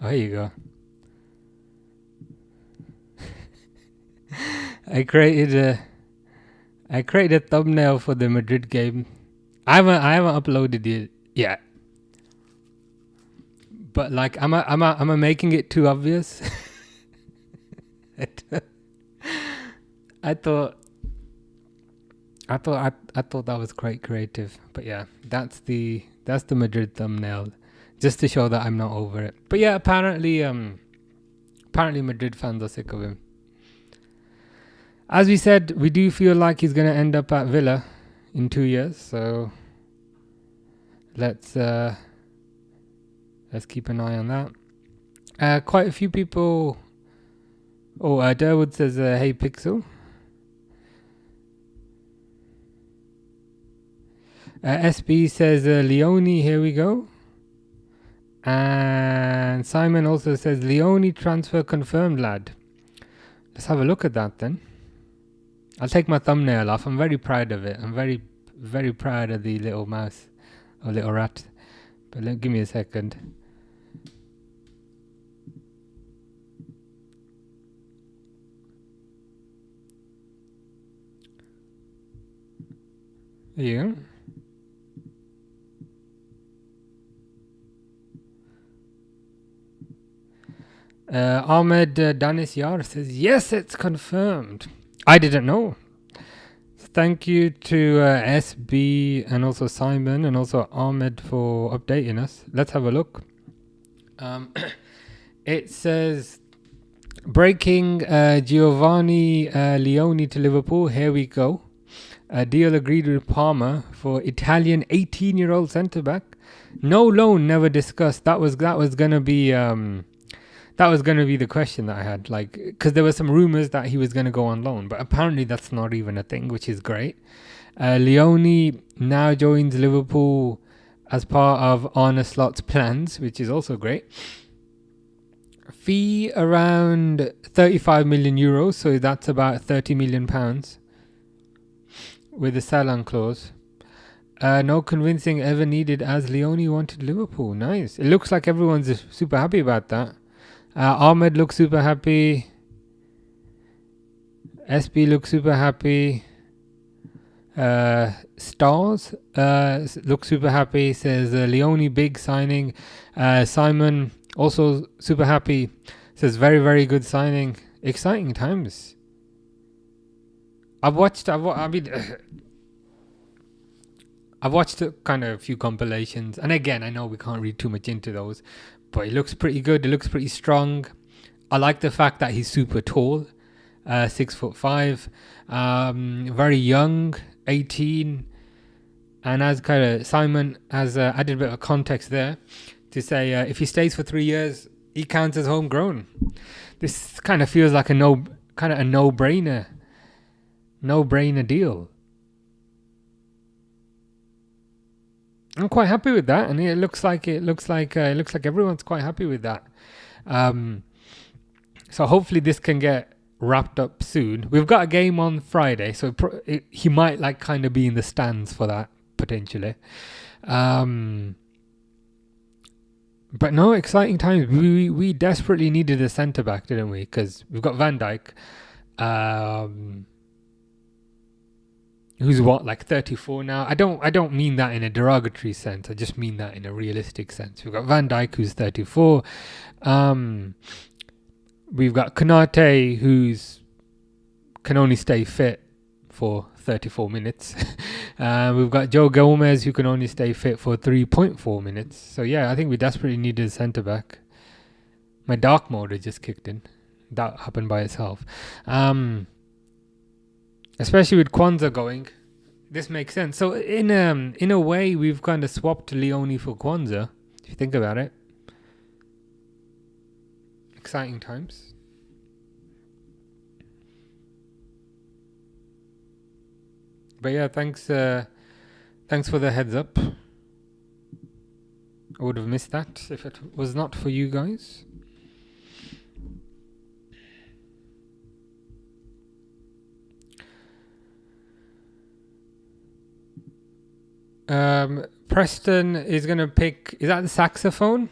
Oh, here you go. I created a thumbnail for the Madrid game. I haven't uploaded it yet. But like, am I making it too obvious? I thought that was quite creative. But yeah, that's the Madrid thumbnail, just to show that I'm not over it. But yeah, apparently Madrid fans are sick of him. As we said, we do feel like he's going to end up at Villa in 2 years. So let's keep an eye on that. Quite a few people Oh, Durwood says, hey, Pixel. SB says, Leone, here we go. And Simon also says, Leone transfer confirmed, lad. Let's have a look at that then. I'll take my thumbnail off. I'm very proud of it. I'm very, very proud of the little mouse or little rat. But give me a second. There you go. Ahmed Danis Yar says, yes, it's confirmed. I didn't know. Thank you to SB and also Simon and also Ahmed for updating us. Let's have a look. It says, breaking Giovanni Leone to Liverpool. Here we go. A deal agreed with Parma for Italian 18-year-old centre-back. No loan, never discussed. That was gonna be the question that I had, like, because there were some rumors that he was gonna go on loan, but apparently that's not even a thing, which is great. Leone now joins Liverpool as part of Arne Slot's plans, which is also great. Fee around 35 million euros, so that's about 30 million pounds. With a sell-on clause. No convincing ever needed as Leone wanted Liverpool. Nice. It looks like everyone's super happy about that. Ahmed looks super happy. SB looks super happy. Stars looks super happy. Says Leone big signing. Simon also super happy. Says very, very good signing. Exciting times. I've watched kind of a few compilations, and again, I know we can't read too much into those, but it looks pretty good. It looks pretty strong. I like the fact that he's super tall, 6'5", very young, 18, and as kind of Simon has added a bit of context there to say if he stays for 3 years, he counts as homegrown. This kind of feels like a no-brainer deal. I'm quite happy with that, and it looks like everyone's quite happy with that. So hopefully this can get wrapped up soon. We've got a game on Friday, so he might like kind of be in the stands for that potentially. But no, exciting times. We desperately needed a centre back, didn't we? Because we've got Van Dijk. Who's like 34 now. I don't mean that in a derogatory sense. I just mean that in a realistic sense. We've got Van Dijk, who's 34. We've got Konate, who's can only stay fit for 34 minutes. We've got Joe Gomez, who can only stay fit for 3.4 minutes. So yeah, I think we desperately needed a centre back. My dark mode has just kicked in. That happened by itself. Especially with Kwanzaa going, this makes sense. So in a way, we've kind of swapped Leone for Kwanzaa, if you think about it. Exciting times. But yeah, thanks for the heads up. I would have missed that if it was not for you guys. Preston is going to pick... Is that the saxophone?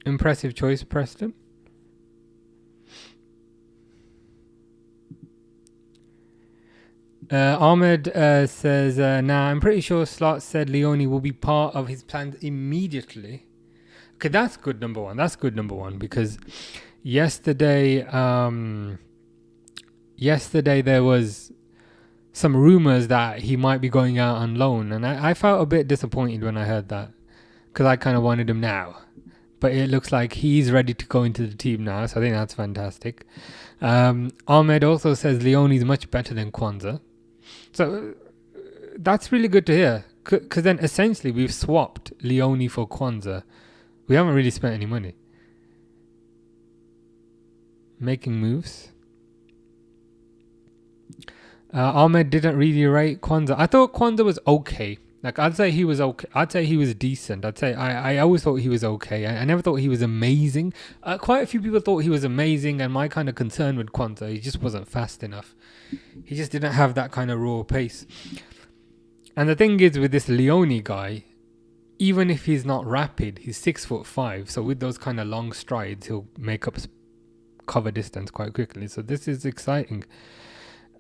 Impressive choice, Preston. Ahmed says, nah, I'm pretty sure Slot said Leone will be part of his plans immediately. Okay, that's good, number one. That's good, number one, because yesterday there was some rumors that he might be going out on loan, and I felt a bit disappointed when I heard that, because I kind of wanted him now. But it looks like he's ready to go into the team now, so I think that's fantastic. Ahmed also says Leone is much better than Kwanzaa. So that's really good to hear, because then essentially we've swapped Leone for Kwanzaa. We haven't really spent any money. making moves. Ahmed didn't really rate Kwanzaa. I thought Kwanzaa was okay. Like, I'd say he was okay. I'd say he was decent. I'd say I always thought he was okay. I never thought he was amazing. Quite a few people thought he was amazing, and my kind of concern with Kwanzaa, he just wasn't fast enough. He just didn't have that kind of raw pace. And the thing is with this Leone guy, even if he's not rapid, he's 6'5". So with those kind of long strides, he'll make up cover distance quite quickly. So this is exciting.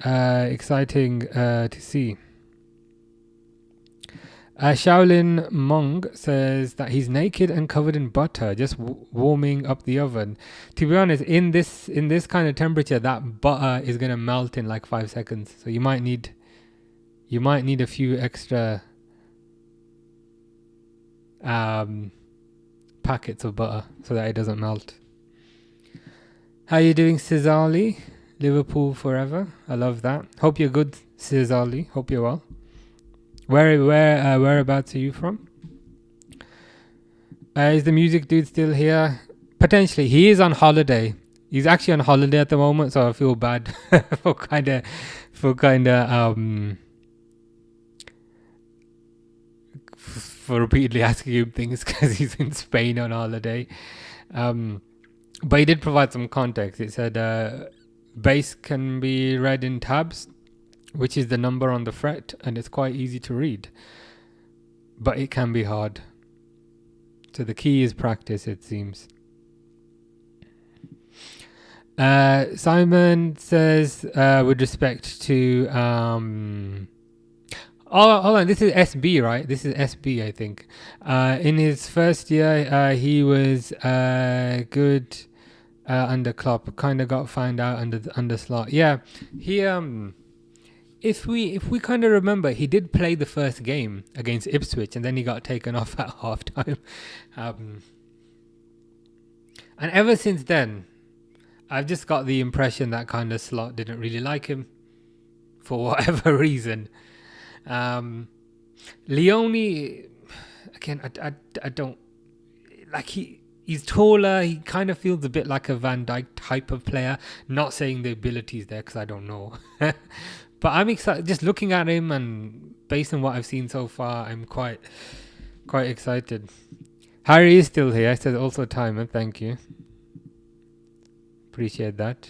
Exciting to see. Shaolin Mong says that he's naked and covered in butter, just warming up the oven. To be honest, in this kind of temperature, that butter is gonna melt in like 5 seconds. So you might need a few extra packets of butter so that it doesn't melt. How you doing, Cizali? Liverpool forever. I love that. Hope you're good, Cizali. Hope you're well. Whereabouts are you from? Is the music dude still here? Potentially. He is on holiday. He's actually on holiday at the moment, so I feel bad for repeatedly asking him things because he's in Spain on holiday. But he did provide some context. It said bass can be read in tabs, which is the number on the fret, and it's quite easy to read, but it can be hard. So the key is practice, it seems. Simon says, with respect to hold on, this is SB, right? This is SB, I think. In his first year, he was good under Klopp. Kind of got found out under Slot. Yeah, he If we kind of remember, he did play the first game against Ipswich, and then he got taken off at half time. And ever since then, I've just got the impression that kind of Slot didn't really like him for whatever reason. Leone, again, I don't like. He's taller. He kind of feels a bit like a Van Dijk type of player. Not saying the ability is there, because I don't know. But I'm excited. Just looking at him, and based on what I've seen so far, I'm quite excited. Harry is still here. I said also timer. Thank you. Appreciate that.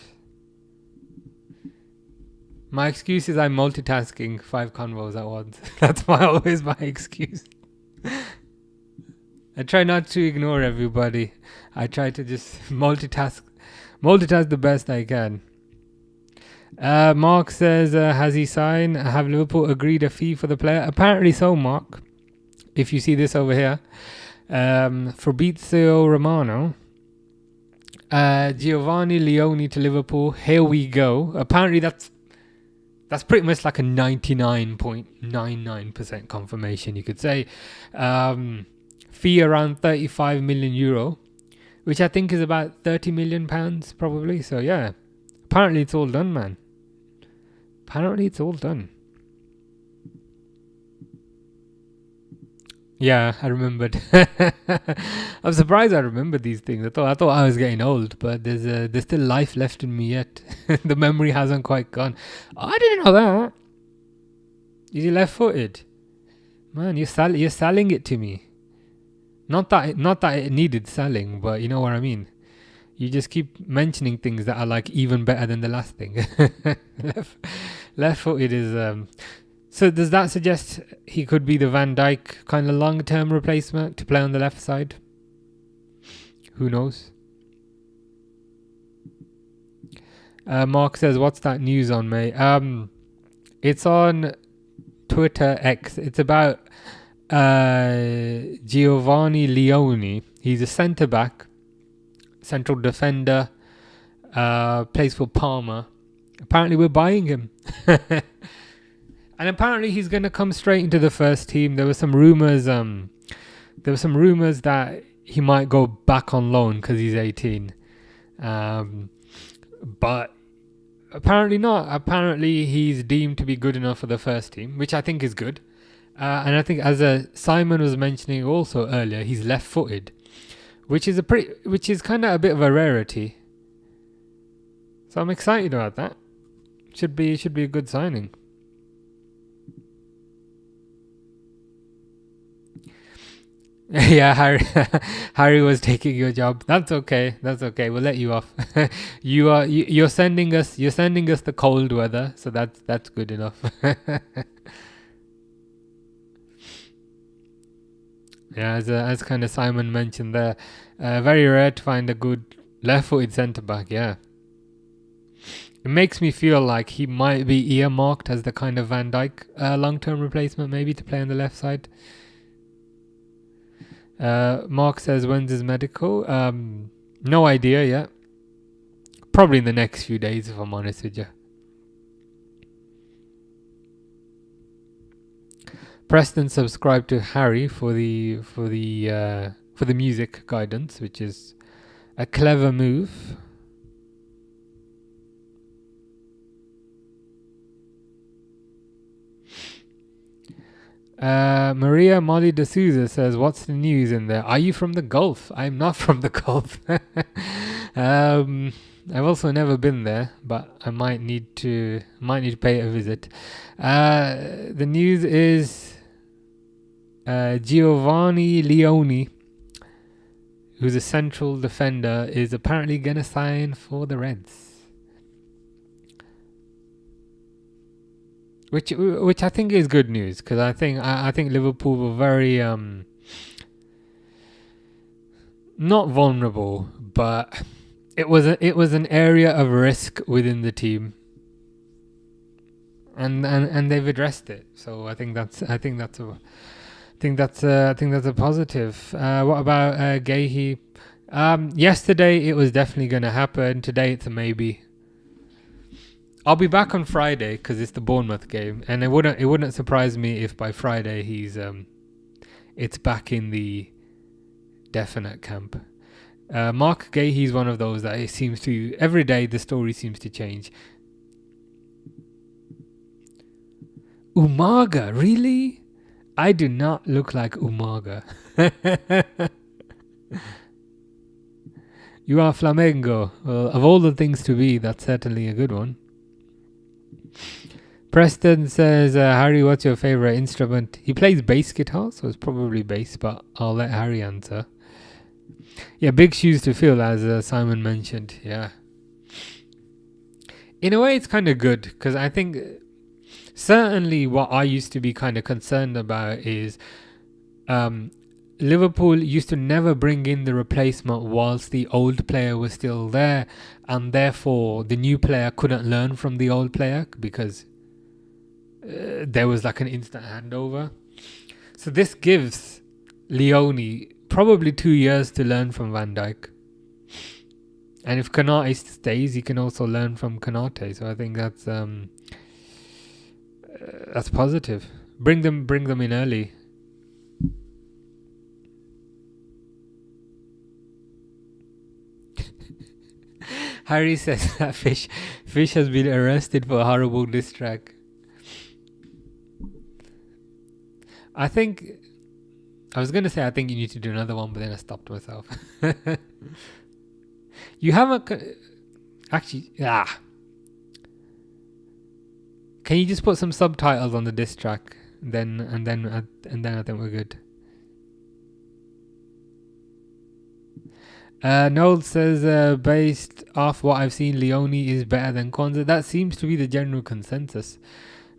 My excuse is I'm multitasking 5 convos at once. That's always my excuse. I try not to ignore everybody. I try to just multitask the best I can. Mark says, has he signed? Have Liverpool agreed a fee for the player? Apparently so, Mark. If you see this over here. Fabrizio Romano. Giovanni Leone to Liverpool. Here we go. Apparently that's pretty much like a 99.99% confirmation, you could say. Fee around 35 million euro, which I think is about 30 million pounds probably. So yeah, apparently it's all done, man. Apparently it's all done. Yeah, I remembered. I'm surprised I remembered these things. I thought I was getting old, but there's still life left in me yet. The memory hasn't quite gone. Oh, I didn't know that. Is he left-footed? Man, you're selling it to me. Not that it needed selling, but you know what I mean. You just keep mentioning things that are like even better than the last thing. Left-footed is. So does that suggest he could be the Van Dijk kind of long-term replacement to play on the left side? Who knows? Mark says, "What's that news on, mate?" It's on Twitter X. It's about Giovanni Leone. He's a centre-back, central defender, plays for Parma. Apparently we're buying him. And apparently he's going to come straight into the first team. There were some rumours that he might go back on loan because he's 18. But apparently not. Apparently he's deemed to be good enough for the first team, which I think is good. And I think, as Simon was mentioning also earlier, he's left-footed, which is kind of a bit of a rarity. So I'm excited about that. Should be a good signing. Yeah, Harry was taking your job. That's okay. We'll let you off. You're sending us the cold weather, so that's good enough. Yeah, as kind of Simon mentioned there, very rare to find a good left-footed centre back. Yeah, it makes me feel like he might be earmarked as the kind of Van Dijk long-term replacement, maybe to play on the left side. Mark says, when's his medical? No idea yet. Probably in the next few days, if I'm honest with you. Preston subscribed to Harry for the music guidance, which is a clever move. Maria Molly D'Souza says, what's the news in there? Are you from the Gulf? I'm not from the Gulf. I've also never been there, but I might need to pay it a visit. The news is Giovanni Leone, who's a central defender, is apparently going to sign for the Reds. Which I think is good news, because I think Liverpool were very not vulnerable, but it was an area of risk within the team, and they've addressed it. So I think that's a positive. What about Gahey? Yesterday it was definitely going to happen. Today it's a maybe. I'll be back on Friday because it's the Bournemouth game, and it wouldn't surprise me if by Friday it's back in the definite camp. Mark Gahey's one of those that it seems to every day the story seems to change. Umaga, really? I do not look like Umaga. You are Flamengo. Well, of all the things to be, that's certainly a good one. Preston says, Harry, what's your favourite instrument? He plays bass guitar, so it's probably bass, but I'll let Harry answer. Yeah, big shoes to fill, as Simon mentioned. Yeah. In a way, it's kind of good, because I think certainly what I used to be kind of concerned about is Liverpool used to never bring in the replacement whilst the old player was still there, and therefore the new player couldn't learn from the old player because there was like an instant handover. So this gives Leone probably 2 years to learn from Van Dijk. And if Konate stays, he can also learn from Konate. So I think that's positive. Bring them in early. Harry says that Fish has been arrested for a horrible diss track. I was going to say I think you need to do another one, but then I stopped myself. You haven't actually. Can you just put some subtitles on the diss track? And then I think we're good. Noel says, based off what I've seen, Leone is better than Kwanzaa. That seems to be the general consensus.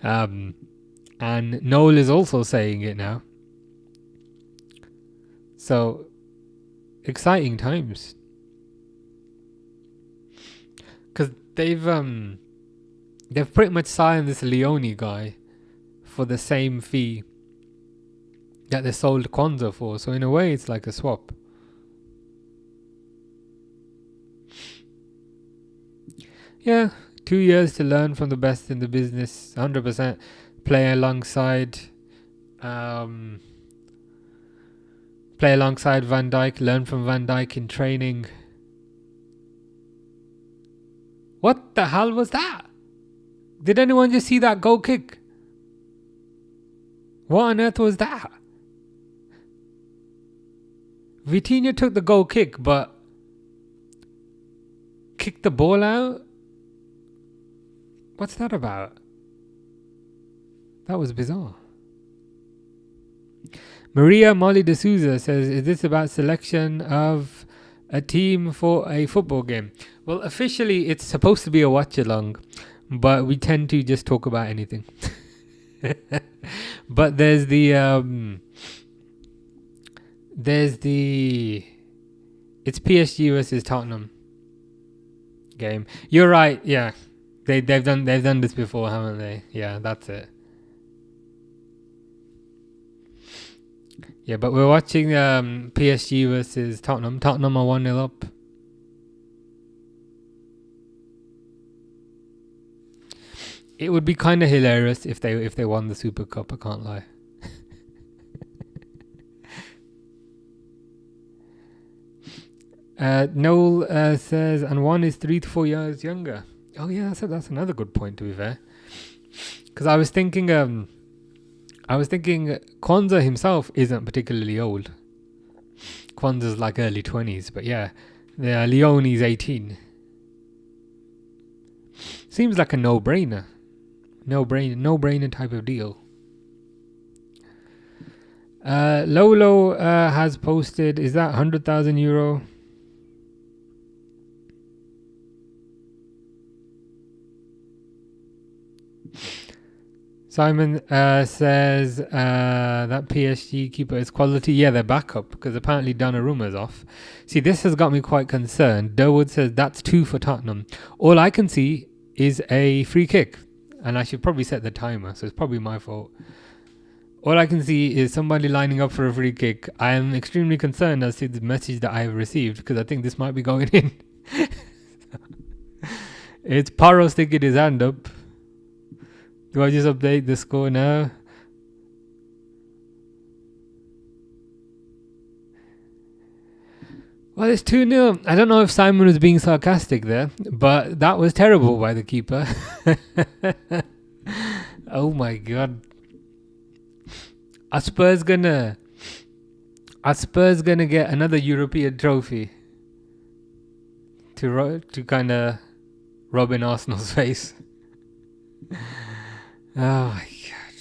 And Noel is also saying it now. So, exciting times. Because they've pretty much signed this Leone guy for the same fee that they sold Kwanzaa for. So in a way, it's like a swap. Yeah, 2 years to learn from the best in the business. 100% play alongside Van Dijk. Learn from Van Dijk in training. What the hell was that? Did anyone just see that goal kick? What on earth was that? Vitinha took the goal kick, but kicked the ball out What's that about? That was bizarre. Maria Molly D'Souza says, is this about selection of a team for a football game? Well, officially it's supposed to be a watch-along, but we tend to just talk about anything. But there's the it's PSG versus Tottenham game. You're right, yeah. They've done this before, haven't they? Yeah, that's it. Yeah, but we're watching PSG versus Tottenham. Tottenham are 1-0 up. It would be kind of hilarious if they won the Super Cup, I can't lie. Noel says, and one is 3 to 4 years younger. Oh yeah, that's another good point, to be fair. Because I was thinking Kwanzaa himself isn't particularly old. Kwanzaa's like early 20s, but yeah, Leone's 18. Seems like a no-brainer type of deal. Lolo has posted, is that 100,000 euro? Simon says that PSG keeper is quality. Yeah, they're backup because apparently Donnarumma's off. See, this has got me quite concerned. Durwood says that's 2 for Tottenham. All I can see is a free kick, and I should probably set the timer, so it's probably my fault. All I can see is somebody lining up for a free kick. I am extremely concerned as to the message that I have received because I think this might be going in. It's Paro sticking his hand up. Do I just update the score now? Well, it's 2-0. I don't know if Simon was being sarcastic there, but that was terrible by the keeper. Oh my god. Are Spurs gonna get another European trophy to kind of rub in Arsenal's face? Oh my god.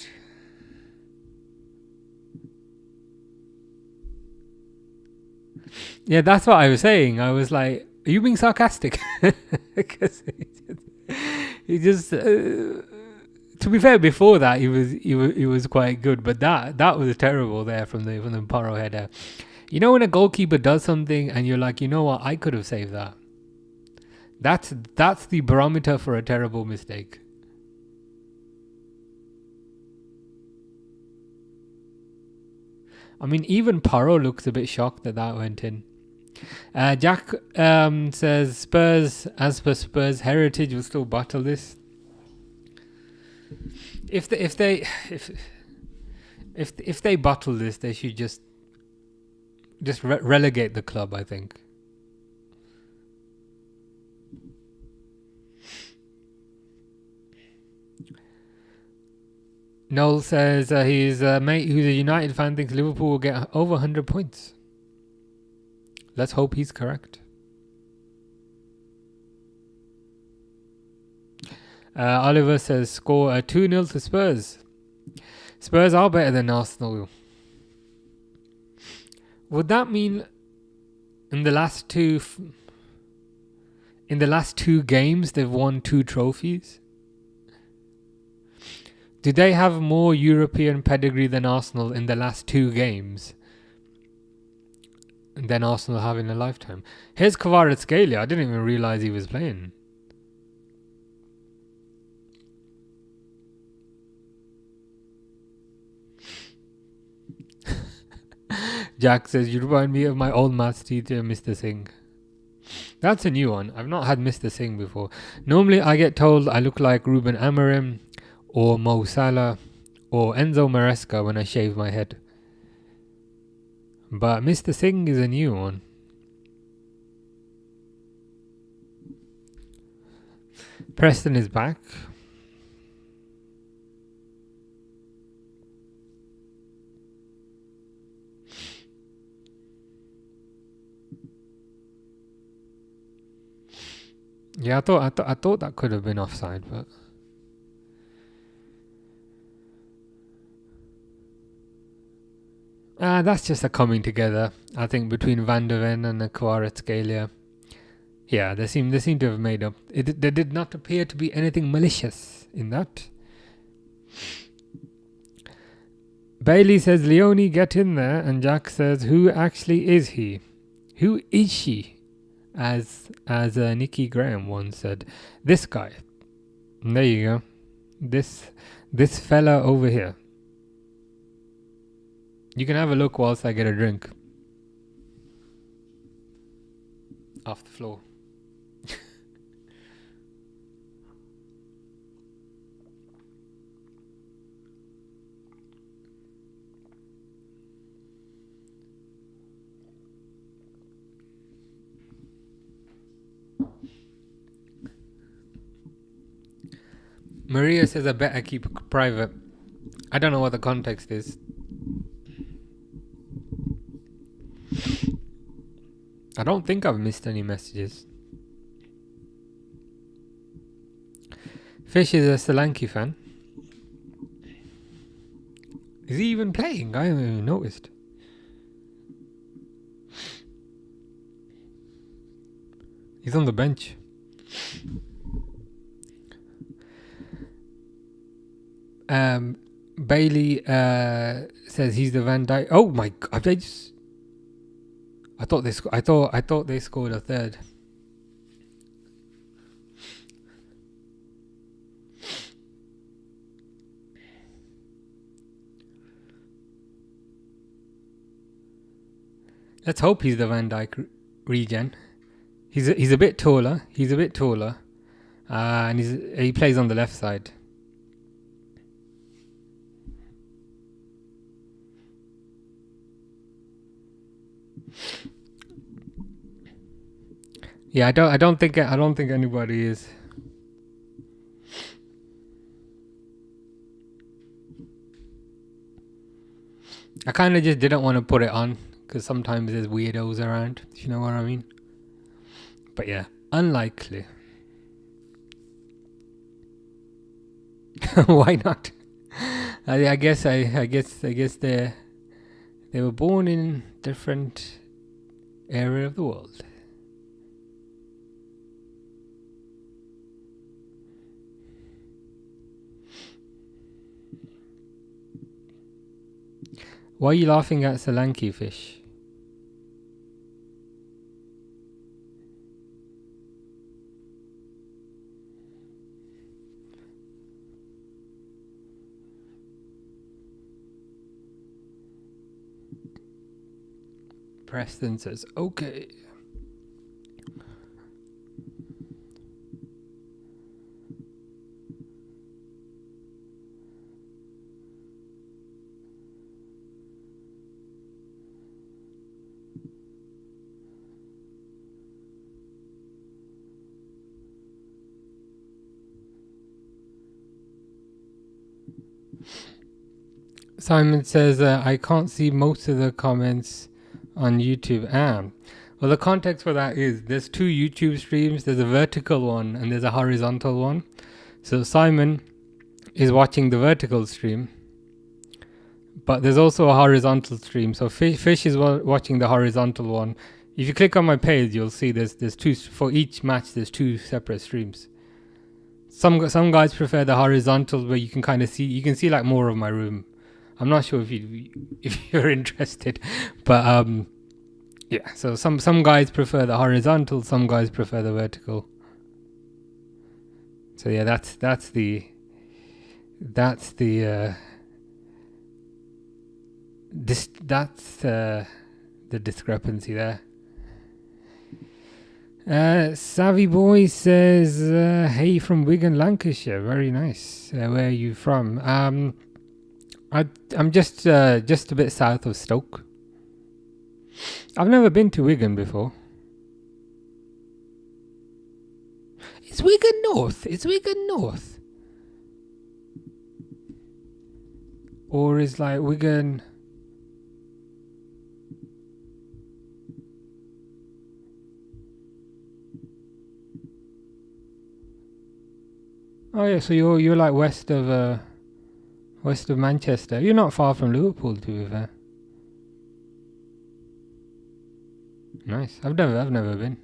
Yeah, that's what I was saying. I was like, are you being sarcastic? Because he just to be fair, before that he was quite good, but that was terrible there from the Paro header. You know when a goalkeeper does something and you're like, you know what, I could have saved that. That's the barometer for a terrible mistake. I mean, even Paro looks a bit shocked that went in. Jack says Spurs, as per Spurs heritage, will still battle this. If they battle this, they should just relegate the club, I think. Noel says his mate, who's a United fan, thinks Liverpool will get over 100 points. Let's hope he's correct. Oliver says score 2-0 to Spurs. Spurs are better than Arsenal. Would that mean in the last two games they've won 2 trophies? Do they have more European pedigree than Arsenal in the last 2 games than Arsenal have in a lifetime? Here's Kvaratskhelia. I didn't even realise he was playing. Jack says, you remind me of my old maths teacher, Mr. Singh. That's a new one. I've not had Mr. Singh before. Normally I get told I look like Ruben Amorim or Mo Salah or Enzo Maresca when I shave my head. But Mr. Singh is a new one. Preston is back. Yeah, I thought that could have been offside, but That's just a coming together, I think, between Van der Ven and the Kvaratskhelia. Yeah, they seem to have made up. There did not appear to be anything malicious in that. Bailey says, Leone, get in there. And Jack says, who actually is he? Who is she? As Nikki Graham once said, this guy. And there you go. This fella over here. You can have a look whilst I get a drink. Off the floor. Maria says, I bet I keep it private. I don't know what the context is. I don't think I've missed any messages. Fish is a Solanke fan. Is he even playing? I haven't even noticed. He's on the bench. Bailey says he's the Van Dijk. Oh my god! I thought they scored a third. Let's hope he's the Van Dijk regen. He's a bit taller. And he plays on the left side. Yeah, I don't think anybody is. I kind of just didn't want to put it on because sometimes there's weirdos around, if you know what I mean. But yeah, unlikely. Why not? I guess they were born in different area of the world. Why are you laughing at Solanke, Fish? Preston says, okay. Simon says, I can't see most of the comments on YouTube. Well, the context for that is there's two YouTube streams. There's a vertical one and there's a horizontal one. So Simon is watching the vertical stream, but there's also a horizontal stream. So Fish is watching the horizontal one. If you click on my page, you'll see there's two for each match. There's two separate streams. Some guys prefer the horizontal where you can kind of see. You can see like more of my room. I'm not sure if you're interested, but yeah. So some guys prefer the horizontal, some guys prefer the vertical. So yeah, that's the discrepancy there. Savvy Boy says, "Hey from Wigan, Lancashire. Very nice. Where are you from?" I'm just a bit south of Stoke. I've never been to Wigan before. It's Wigan North. Or is like Wigan... Oh yeah, so you're like west of Manchester. You're not far from Liverpool, to be fair. Nice. I've never been.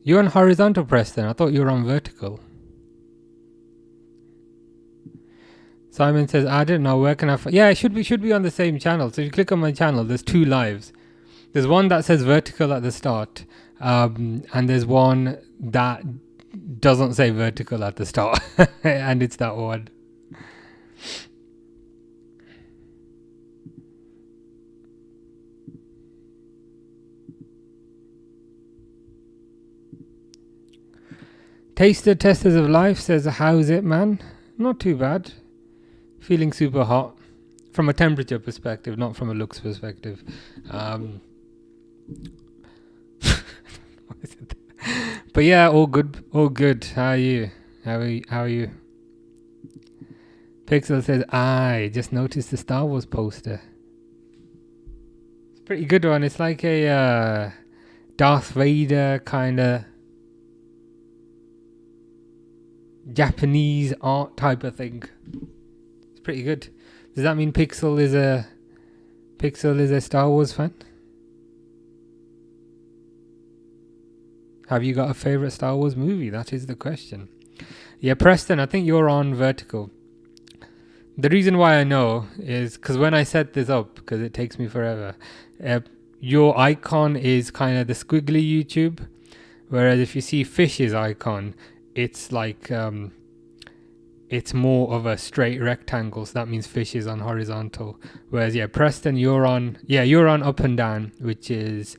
You're on horizontal, Preston. I thought you were on vertical. Simon says, I don't know, where can I yeah, it should be on the same channel. So if you click on my channel, there's 2 lives. There's one that says vertical at the start, and there's one that doesn't say vertical at the start, and it's that one. Taster Testers of Life says, how's it, man? Not too bad. Feeling super hot from a temperature perspective, not from a looks perspective. But yeah, all good. How are you? How are you? Pixel says, I just noticed the Star Wars poster. It's a pretty good one. It's like a Darth Vader kind of Japanese art type of thing. It's pretty good. Does that mean Pixel is a Star Wars fan? Have you got a favorite Star Wars movie? That is the question. Yeah, Preston, I think you're on vertical. The reason why I know is because when I set this up, because it takes me forever, your icon is kind of the squiggly YouTube, whereas if you see Fish's icon, it's like it's more of a straight rectangle, so that means Fish is on horizontal. Whereas yeah, Preston, you're on up and down, which is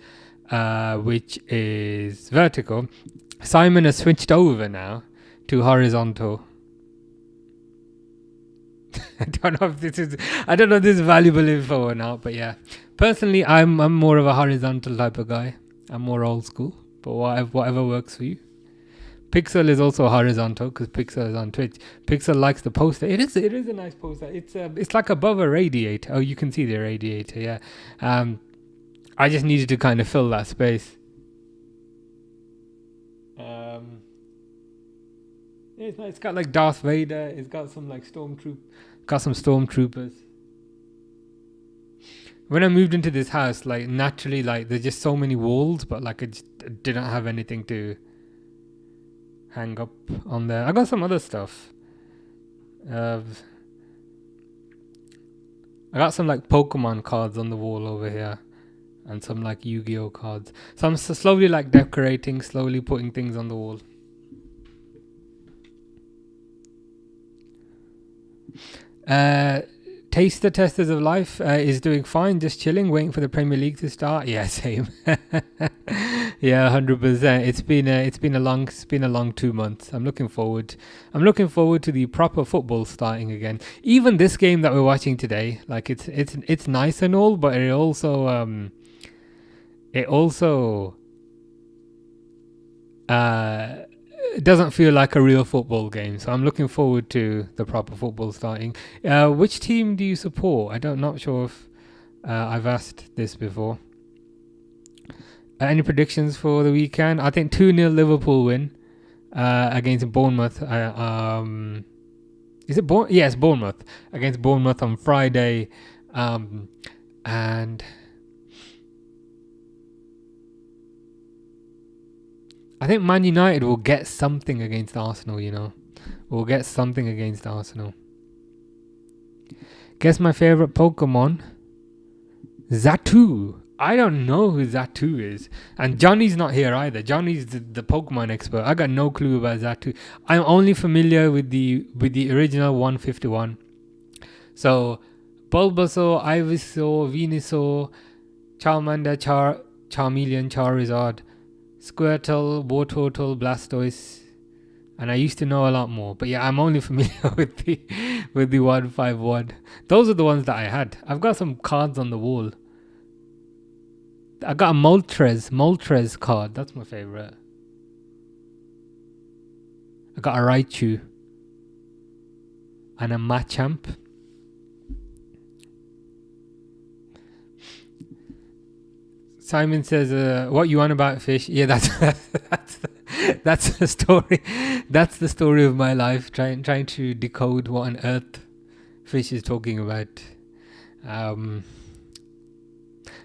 vertical. Simon has switched over now to horizontal. I don't know if this is valuable info or not, but yeah. Personally, I'm more of a horizontal type of guy. I'm more old school, but whatever works for you. Pixel is also horizontal because Pixel is on Twitch. Pixel likes the poster. It is a nice poster. It's like above a radiator. Oh, you can see the radiator. Yeah. I just needed to kind of fill that space. It's nice. It's got like Darth Vader. It's got some like stormtroopers. When I moved into this house, like naturally, like there's just so many walls, but like I just didn't have anything to hang up on there. I got some other stuff. I got some like Pokemon cards on the wall over here, and some like Yu-Gi-Oh cards. So I'm slowly like decorating, slowly putting things on the wall. Taster Testers of Life is doing fine, just chilling, waiting for the Premier League to start. Yeah, same. Yeah, 100%. It's been a long 2 months. I'm looking forward to the proper football starting again. Even this game that we're watching today, like it's nice and all, but it also it doesn't feel like a real football game. So I'm looking forward to the proper football starting. Which team do you support? Not sure if I've asked this before. Any predictions for the weekend? I think 2-0 Liverpool win against Bournemouth. Is it Bournemouth? Yes, Bournemouth. Against Bournemouth on Friday. And I think Man United will get something against Arsenal, We'll get something against Arsenal. Guess my favorite Pokemon? Xatu. I don't know who Xatu is. And Johnny's not here either. Johnny's the Pokemon expert. I got no clue about Xatu. I'm only familiar with the original 151. So, Bulbasaur, Ivysaur, Venusaur, Charmander, Charmeleon, Charizard, Squirtle, Wartortle, Blastoise, and I used to know a lot more. But yeah, I'm only familiar with the 151. Those are the ones that I had. I've got some cards on the wall. I got a Moltres card. That's my favorite. I got a Raichu and a Machamp. Simon says, "What you on about, Fish?" Yeah, that's the story. That's the story of my life. Trying to decode what on earth Fish is talking about.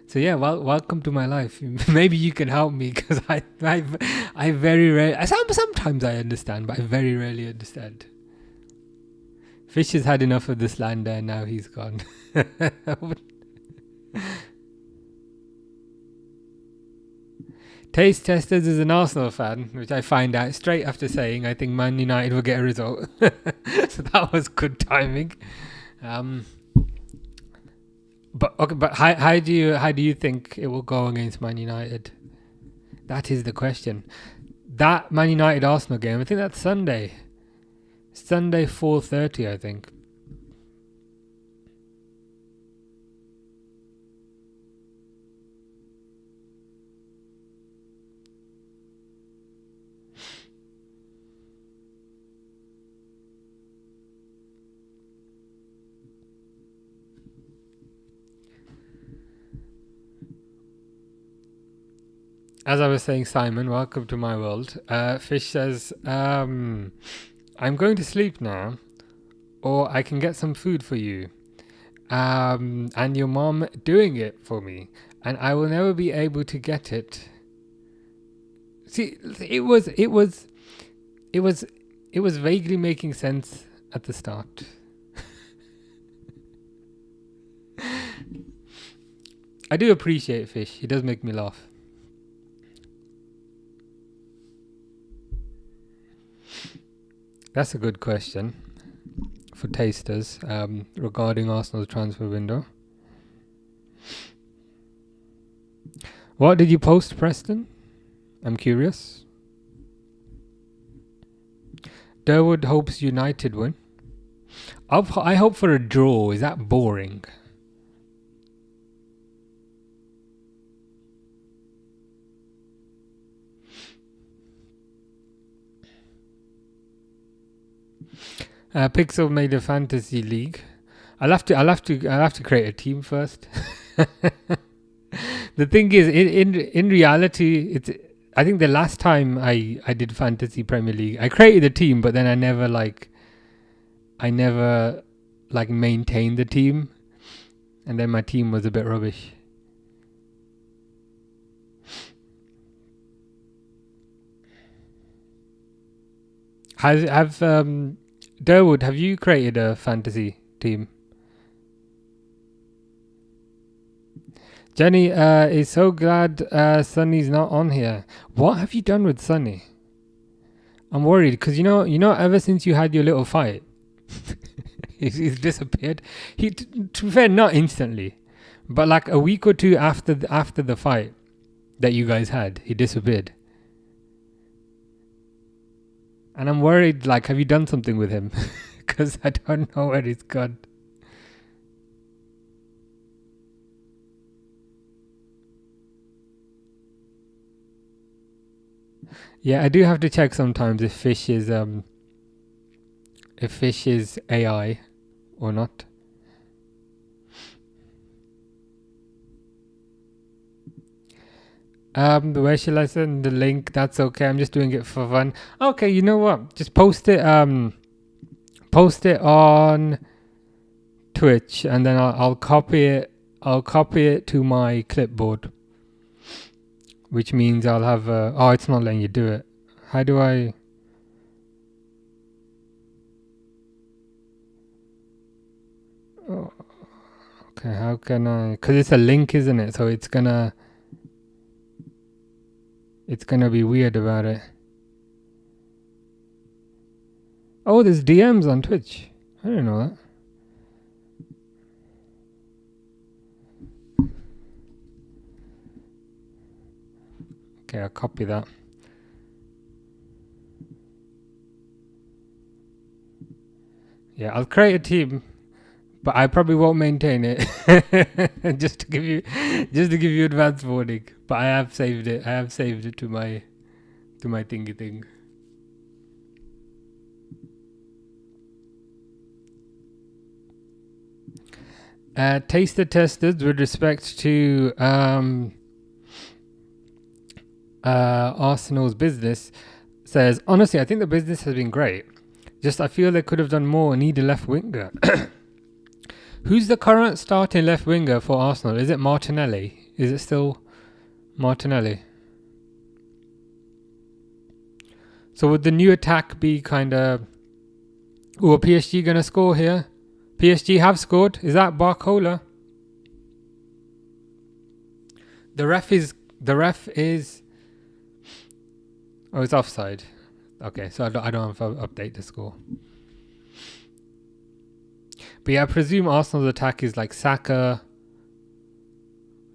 So yeah, welcome to my life. Maybe you can help me because I very rarely. Sometimes I understand, but I very rarely understand. Fish has had enough of the slander, and now he's gone. Taste Testers is an Arsenal fan, which I find out straight after saying I think Man United will get a result. So that was good timing. But how do you think it will go against Man United? That is the question. That Man United Arsenal game, I think that's Sunday 4:30, I think. As I was saying, Simon, welcome to my world. Fish says, I'm going to sleep now, or I can get some food for you. And your mom doing it for me, and I will never be able to get it. See, it was vaguely making sense at the start. I do appreciate Fish. He does make me laugh. That's a good question for tasters regarding Arsenal's transfer window. What did you post, Preston? I'm curious. Durwood hopes United win. I hope for a draw. Is that boring? Pixel made a fantasy league. I'll have to create a team first. The thing is, in reality, I think the last time I did fantasy Premier League, I created a team, but then I never maintained the team, and then my team was a bit rubbish. Durwood, have you created a fantasy team? Jenny is so glad Sonny's not on here. What have you done with Sonny? I'm worried because you know ever since you had your little fight, he's disappeared. To be fair, not instantly, but like a week or two after the fight that you guys had, he disappeared. And I'm worried, like, have you done something with him? Because I don't know where he's gone. Yeah, I do have to check sometimes if Fish is AI or not. Where shall I send the link? That's okay. I'm just doing it for fun. Okay, you know what? Just post it on Twitch, and then I'll copy it. I'll copy it to my clipboard, which means I'll have oh, it's not letting you do it. How do I? Oh, okay, how can I? Because it's a link, isn't it? So it's gonna be weird about it. Oh, there's DMs on Twitch. I didn't know that. Okay, I'll copy that. Yeah, I'll create a team, but I probably won't maintain it. just to give you advance warning. But I have saved it. I have saved it to my thingy thing. Taster testers with respect to Arsenal's business says, honestly, I think the business has been great. Just I feel they could have done more and need a left winger. Who's the current starting left winger for Arsenal? Is it Martinelli? Is it still Martinelli? So would the new attack be kind of... Oh, are PSG going to score here? PSG have scored. Is that Barcola? The ref is... Oh, it's offside. Okay, so I don't have to update the score. But yeah, I presume Arsenal's attack is like Saka,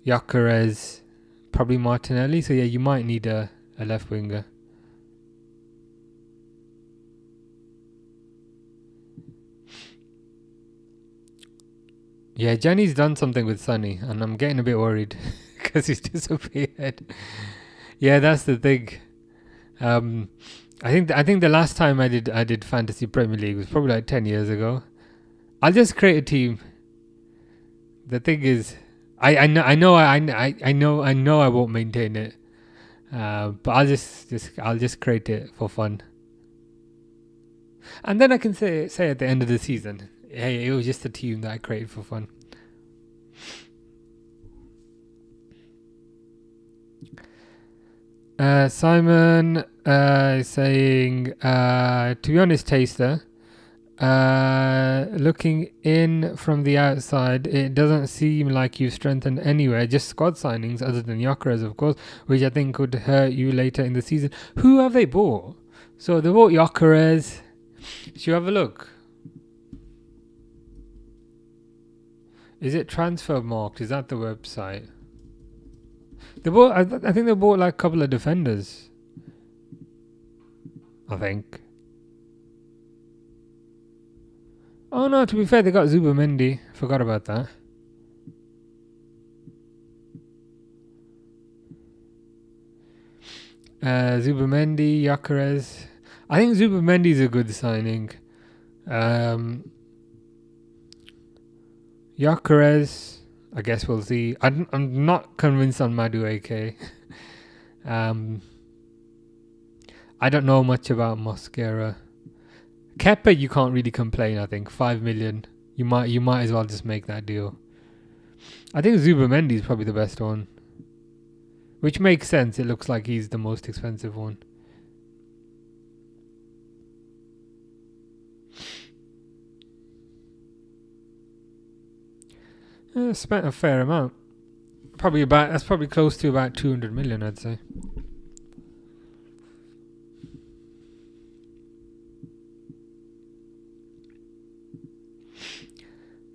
Gyökeres, probably Martinelli. So yeah, you might need a left winger. Yeah, Jenny's done something with Sonny, and I'm getting a bit worried because he's disappeared. Yeah, that's the thing. I think the last time I did fantasy Premier League was probably like 10 years ago. I'll just create a team. The thing is, I know I won't maintain it. But I'll just create it for fun. And then I can say at the end of the season, hey, it was just a team that I created for fun. Simon is saying, to be honest, Taster, looking in from the outside, it doesn't seem like you've strengthened anywhere. Just squad signings, other than Gyökeres, of course, which I think could hurt you later in the season. Who have they bought? So they bought Gyökeres. Should you have a look? Is it transfer marked? Is that the website? They bought. I think they bought like a couple of defenders. I think. Oh no! To be fair, they got Zubamendi. Forgot about that. Zubamendi, Gyökeres. I think Zubamendi is a good signing. Gyökeres, I guess we'll see. I'm not convinced on Madueke. I don't know much about Mosquera. Kepa, you can't really complain. I think 5 million. You might as well just make that deal. I think Zubamendi is probably the best one, which makes sense. It looks like he's the most expensive one. Spent a fair amount. That's probably close to about 200 million, I'd say.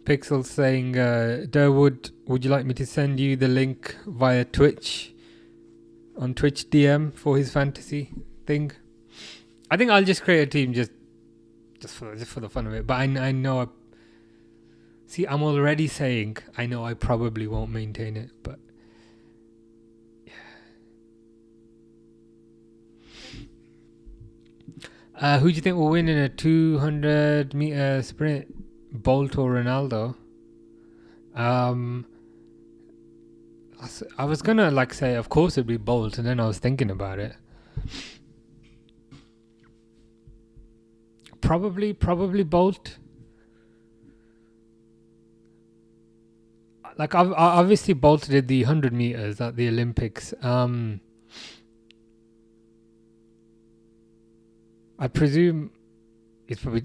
Pixel saying, Durwood, would you like me to send you the link via Twitch, on Twitch DM for his fantasy thing? I think I'll just create a team just for the fun of it. But I know. See, I'm already saying I know I probably won't maintain it, but yeah. Who do you think will win in a 200-meter sprint? Bolt or Ronaldo? I was gonna say, of course it'd be Bolt, and then I was thinking about it. Probably Bolt. Like obviously Bolt did the 100 meters at the Olympics. I presume it's probably.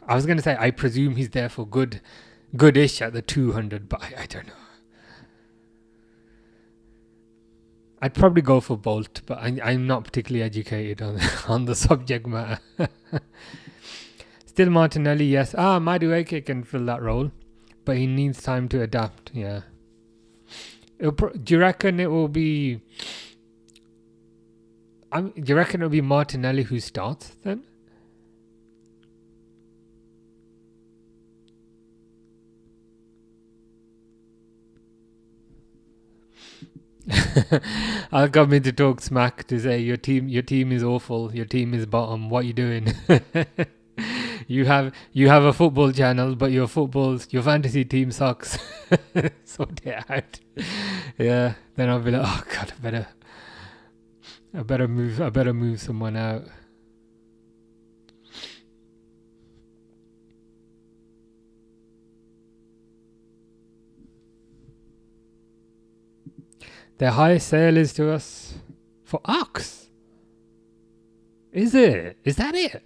I was going to say I presume he's there for goodish at the 200, but I don't know. I'd probably go for Bolt, but I'm not particularly educated on the subject matter. Still Martinelli, yes. Madueke can fill that role, but he needs time to adapt. Yeah. Do you reckon it will be? Do you reckon it will be Martinelli who starts then? I'll come in to talk smack to say your team is awful, your team is bottom, what are you doing? you have a football channel, but your fantasy team sucks. Sort it out. Yeah, then I'll be like, oh god, I better move someone out. Their highest sale is to us for Ox. Is it? Is that it?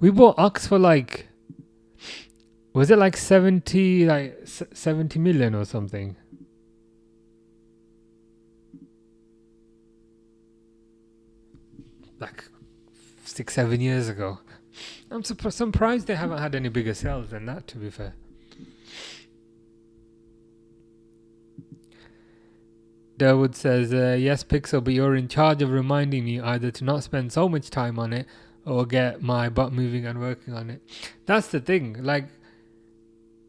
We bought Ox for like, was it like 70 million or something? Like 6-7 years ago. I'm surprised they haven't had any bigger sales than that, to be fair. Durwood says, yes, Pixel, but you're in charge of reminding me either to not spend so much time on it or get my butt moving and working on it. That's the thing. Like,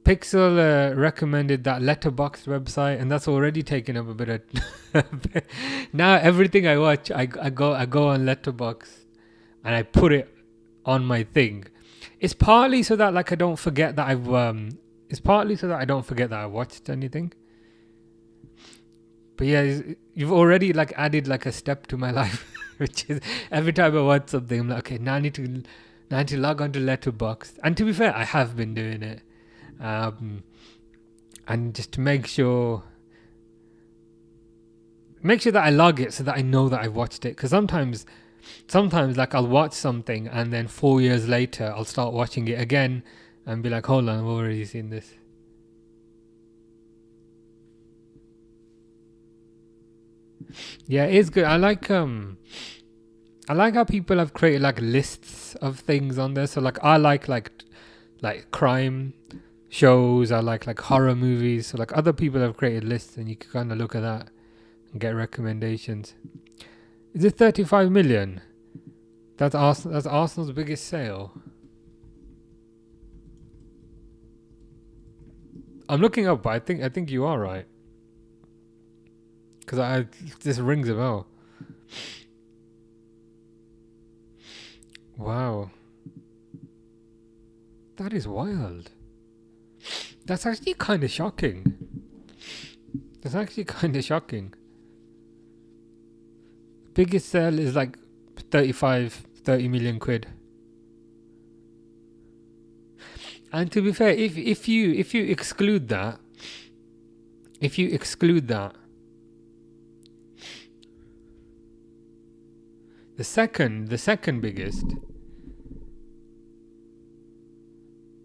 Pixel recommended that Letterboxd website, and that's already taken up a bit of... Now everything I watch, I go on Letterboxd and I put it on my thing. It's partly so that like I don't forget that I watched anything. But yeah, you've already like added like a step to my life, which is every time I watch something, I'm like, okay, now I need to log on to Letterboxd. And to be fair, I have been doing it, and just to make sure that I log it so that I know that I watched it. Because sometimes like I'll watch something and then 4 years later I'll start watching it again and be like, hold on, I've already seen this. Yeah, it is good. I like how people have created like lists of things on there. So like I like crime shows. I like horror movies. So like other people have created lists, and you can kind of look at that and get recommendations. Is it 35 million? That's Arsenal's biggest sale. I'm looking up, but I think you are right. Because this rings a bell. Wow. That is wild. That's actually kind of shocking. Biggest sale is like 30 million quid. And to be fair, if you exclude that, the second biggest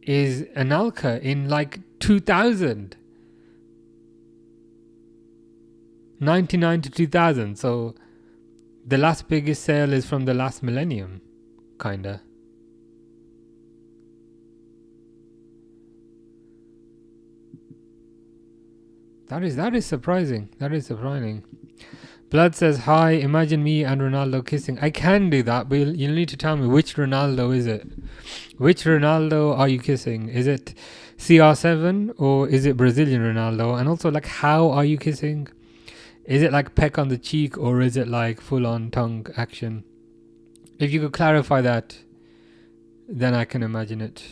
is Analka in like 2000. 99 to 2000. So the last biggest sale is from the last millennium, kinda. That is surprising. Blood says, hi, imagine me and Ronaldo kissing. I can do that, but you'll need to tell me which Ronaldo is it. Which Ronaldo are you kissing? Is it CR7 or is it Brazilian Ronaldo? And also, like, how are you kissing? Is it like peck on the cheek or is it like full-on tongue action? If you could clarify that, then I can imagine it.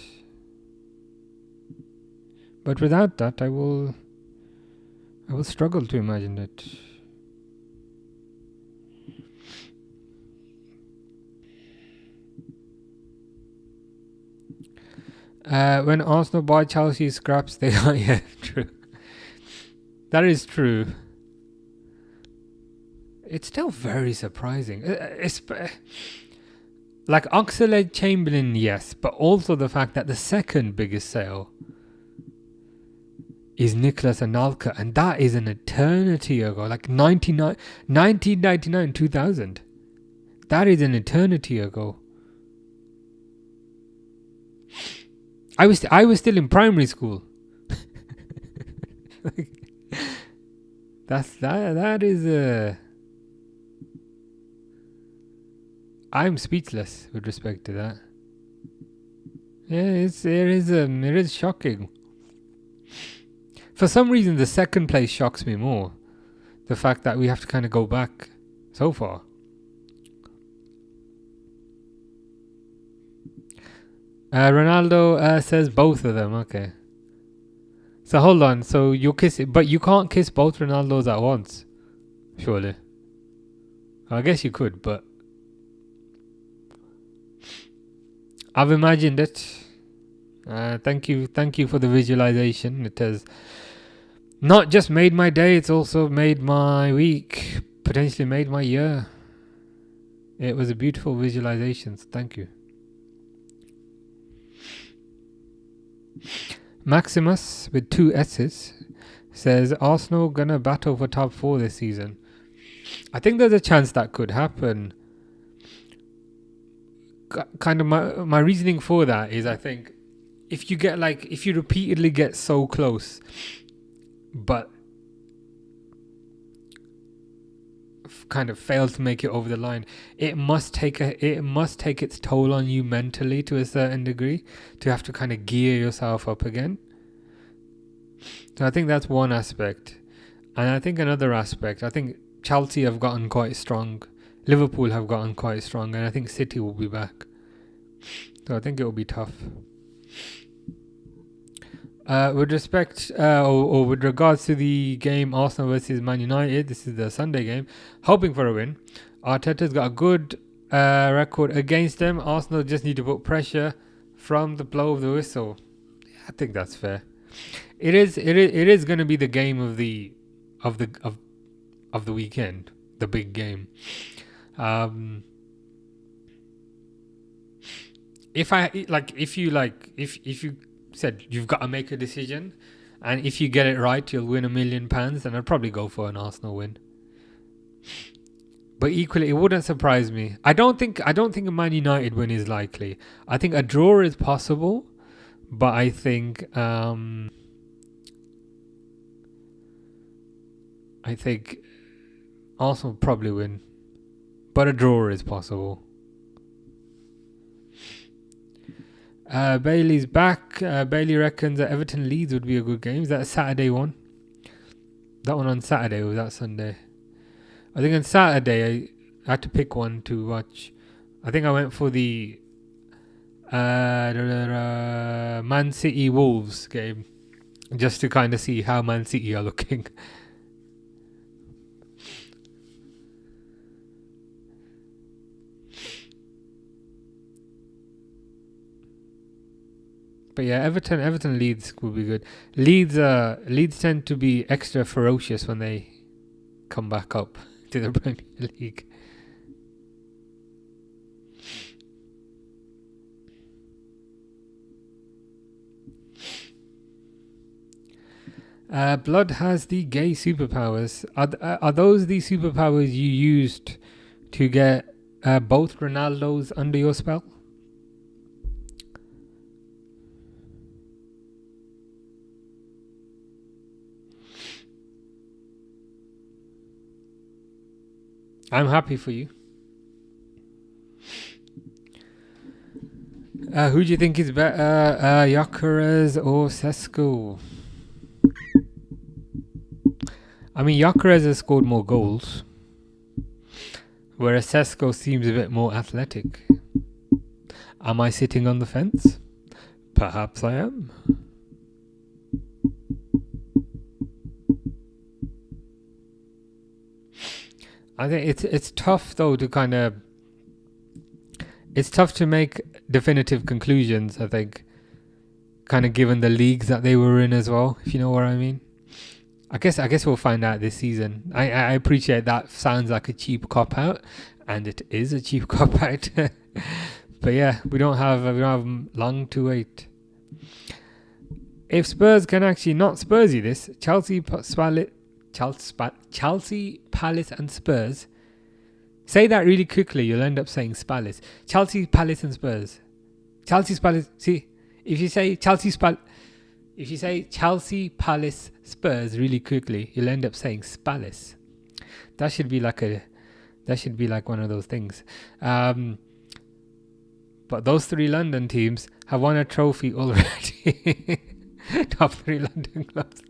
But without that, I will struggle to imagine it. When Arsenal buy Chelsea scraps, they are, yeah, true. That is true. It's still very surprising. Like Oxlade-Chamberlain, yes, but also the fact that the second biggest sale is Nicolas Anelka, and that is an eternity ago, like 1999, 2000. That is an eternity ago. I was still in primary school. That is I'm speechless with respect to that. Yeah, it is shocking. For some reason, the second place shocks me more. The fact that we have to kind of go back so far. Ronaldo says both of them. Okay. So hold on. So you kiss it, but you can't kiss both Ronaldos at once, surely. I guess you could, but I've imagined it. Thank you for the visualization. It has Not just made my day, it's also made my week. Potentially made my year. It was a beautiful visualization, so thank you. Maximus with 2 S's says Arsenal gonna battle for top 4 this season. I think there's a chance that could happen. Kind of my reasoning for that is, I think if you repeatedly get so close but kind of fail to make it over the line, it must take its toll on you mentally to a certain degree to have to kind of gear yourself up again. So I think that's one aspect. And I think another aspect, I think Chelsea have gotten quite strong, Liverpool have gotten quite strong, and I think City will be back. So I think it will be tough. With respect, or with regards to the game Arsenal versus Man United, this is the Sunday game, hoping for a win. Arteta's got a good record against them. Arsenal just need to put pressure from the blow of the whistle. Yeah, I think that's fair. It is going to be the game of the weekend, the big game. If you said you've got to make a decision, and if you get it right you'll win £1 million, then I'd probably go for an Arsenal win. But equally, it wouldn't surprise me. I don't think a Man United win is likely. I think a draw is possible, but I think Arsenal will probably win, but a draw is possible. Bailey's back. Bailey reckons that Everton Leeds would be a good game. Is that a Saturday one? That one on Saturday, or was that Sunday? I think on Saturday I had to pick one to watch. I think I went for the Man City Wolves game, just to kind of see how Man City are looking. But yeah, Everton Leeds will be good. Leeds tend to be extra ferocious when they come back up to the Premier League. Blood has the gay superpowers. Are those the superpowers you used to get both Ronaldos under your spell? I'm happy for you. Who do you think is better, Gyökeres or Sesko? I mean, Gyökeres has scored more goals, whereas Sesko seems a bit more athletic. Am I sitting on the fence? Perhaps I am. I think it's tough though to kind of. It's tough to make definitive conclusions, I think, kind of given the leagues that they were in as well, if you know what I mean. I guess we'll find out this season. I appreciate that sounds like a cheap cop out, and it is a cheap cop out. But yeah, we don't have long to wait. If Spurs can actually not Spursy this, Chelsea, Palace and Spurs. Say that really quickly, you'll end up saying Spallis. Chelsea, Palace and Spurs. Chelsea, Palace. See, if you say Chelsea, Palace, Spurs really quickly, you'll end up saying Spallis. That should be like one of those things. But those 3 London teams have won a trophy already. Top 3 London clubs.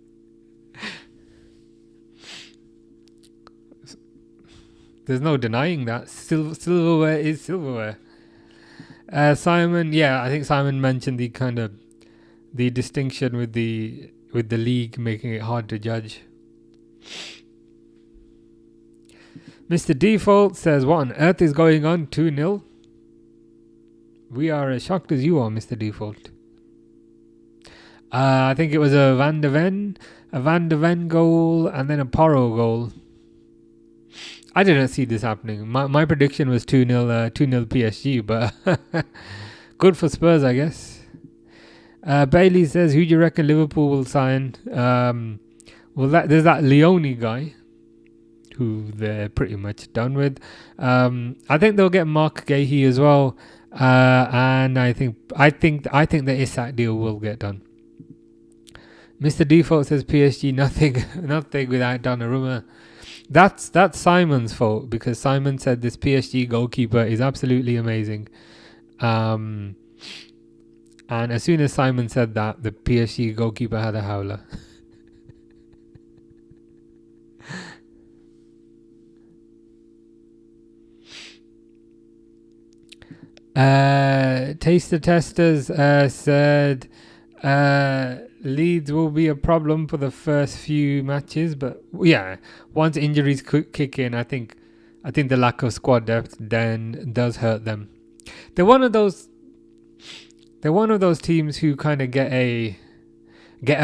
There's no denying that. Silverware is silverware. Simon, yeah, I think Simon mentioned the kind of the distinction with the league making it hard to judge. Mr. Default says, what on earth is going on? 2-0. We are as shocked as you are, Mr. Default. I think it was a Van de Ven. A Van de Ven goal and then a Porro goal. I didn't see this happening. My prediction was 2-0 PSG, but good for Spurs, I guess. Bailey says, who do you reckon Liverpool will sign? There's that Leone guy who they're pretty much done with. I think they'll get Mark Gahey as well. And I think the Isak deal will get done. Mr. Default says PSG nothing without Donnarumma. That's Simon's fault, because Simon said this PSG goalkeeper is absolutely amazing. And as soon as Simon said that, the PSG goalkeeper had a howler. Taste the Testers said Leeds will be a problem for the first few matches, but yeah, once injuries kick in, I think the lack of squad depth then does hurt them. They're one of those teams who kind of get a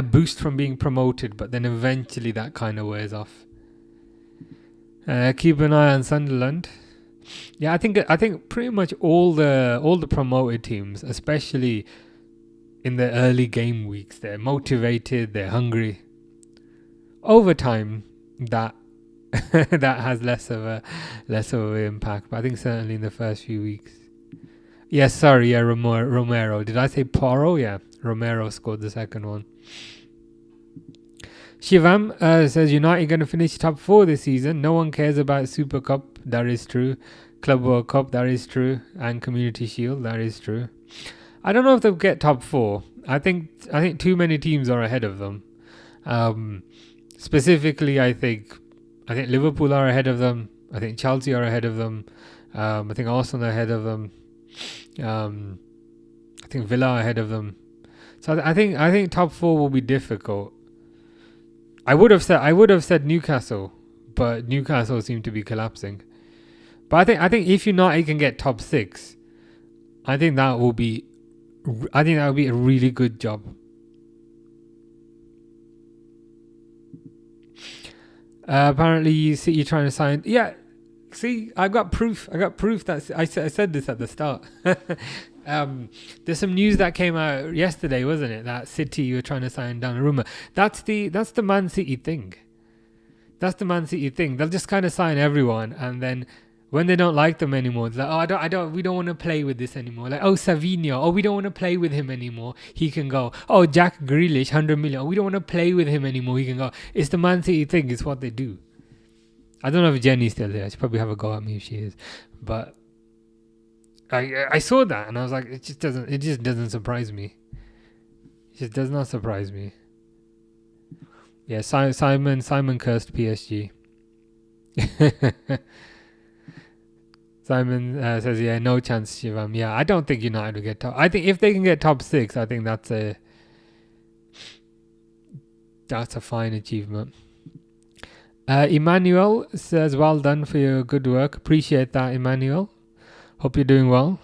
boost from being promoted, but then eventually that kind of wears off. Keep an eye on Sunderland. Yeah, I think pretty much all the promoted teams, especially in the early game weeks, they're motivated, they're hungry. Over time, that has less of an impact. But I think certainly in the first few weeks. Yes, sorry, yeah, Romero. Did I say Porro? Yeah, Romero scored the second one. Shivam says United going to finish top 4 this season. No one cares about Super Cup. That is true. Club World Cup. That is true. And Community Shield. That is true. I don't know if they'll get top 4. I think too many teams are ahead of them. Specifically, I think Liverpool are ahead of them. I think Chelsea are ahead of them. I think Arsenal are ahead of them. I think Villa are ahead of them. So I think top 4 will be difficult. I would have said Newcastle, but Newcastle seem to be collapsing. But I think if United can get top 6, I think that will be a really good job. Apparently, you're trying to sign. Yeah, see, I got proof that I said this at the start. There's some news that came out yesterday, wasn't it? That City were trying to sign Donnarumma. That's the Man City thing. That's the Man City thing. They'll just kind of sign everyone, and then when they don't like them anymore, it's like, we don't want to play with this anymore. Like, Savinho, we don't want to play with him anymore. He can go. Jack Grealish, 100 million. We don't want to play with him anymore. He can go. It's the Man City thing. It's what they do. I don't know if Jenny's still there. She'll probably have a go at me if she is, but I saw that and I was like, it just doesn't surprise me. It just does not surprise me. Yeah, Simon cursed PSG. Simon says, yeah, no chance, Shivam. Yeah, I don't think United will get top. I think if they can get top 6, I think that's a fine achievement. Emmanuel says, well done for your good work. Appreciate that, Emmanuel. Hope you're doing well.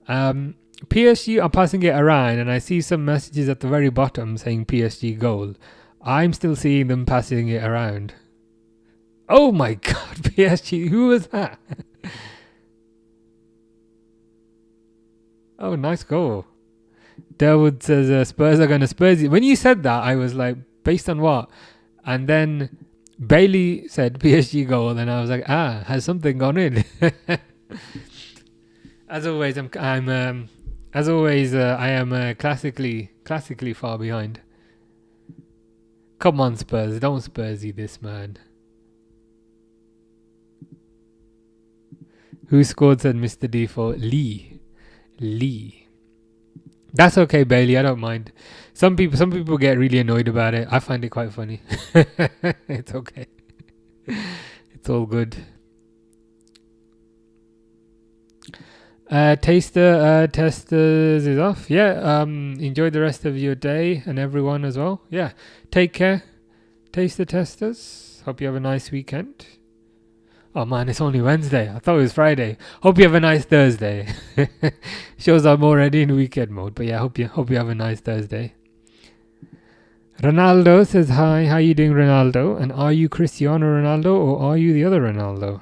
PSG are passing it around, and I see some messages at the very bottom saying PSG goal. I'm still seeing them passing it around. Oh my God, PSG, who was that? Oh, nice goal. Derwood says Spurs are going to Spurs. When you said that, I was like, based on what? And then Bailey said PSG goal, and I was like, has something gone in? As always, I am classically far behind. Come on, Spurs, don't Spursy this, man. Who scored? Said Mr. Default. Lee. That's okay, Bailey. I don't mind. Some people get really annoyed about it. I find it quite funny. It's okay. It's all good. Testers is off. Yeah. Enjoy the rest of your day and everyone as well. Yeah. Take care. Taster Testers. Hope you have a nice weekend. Oh man, it's only Wednesday. I thought it was Friday. Hope you have a nice Thursday. Shows I'm already in weekend mode, but yeah, hope you have a nice Thursday. Ronaldo says hi. How you doing, Ronaldo? And are you Cristiano Ronaldo or are you the other Ronaldo?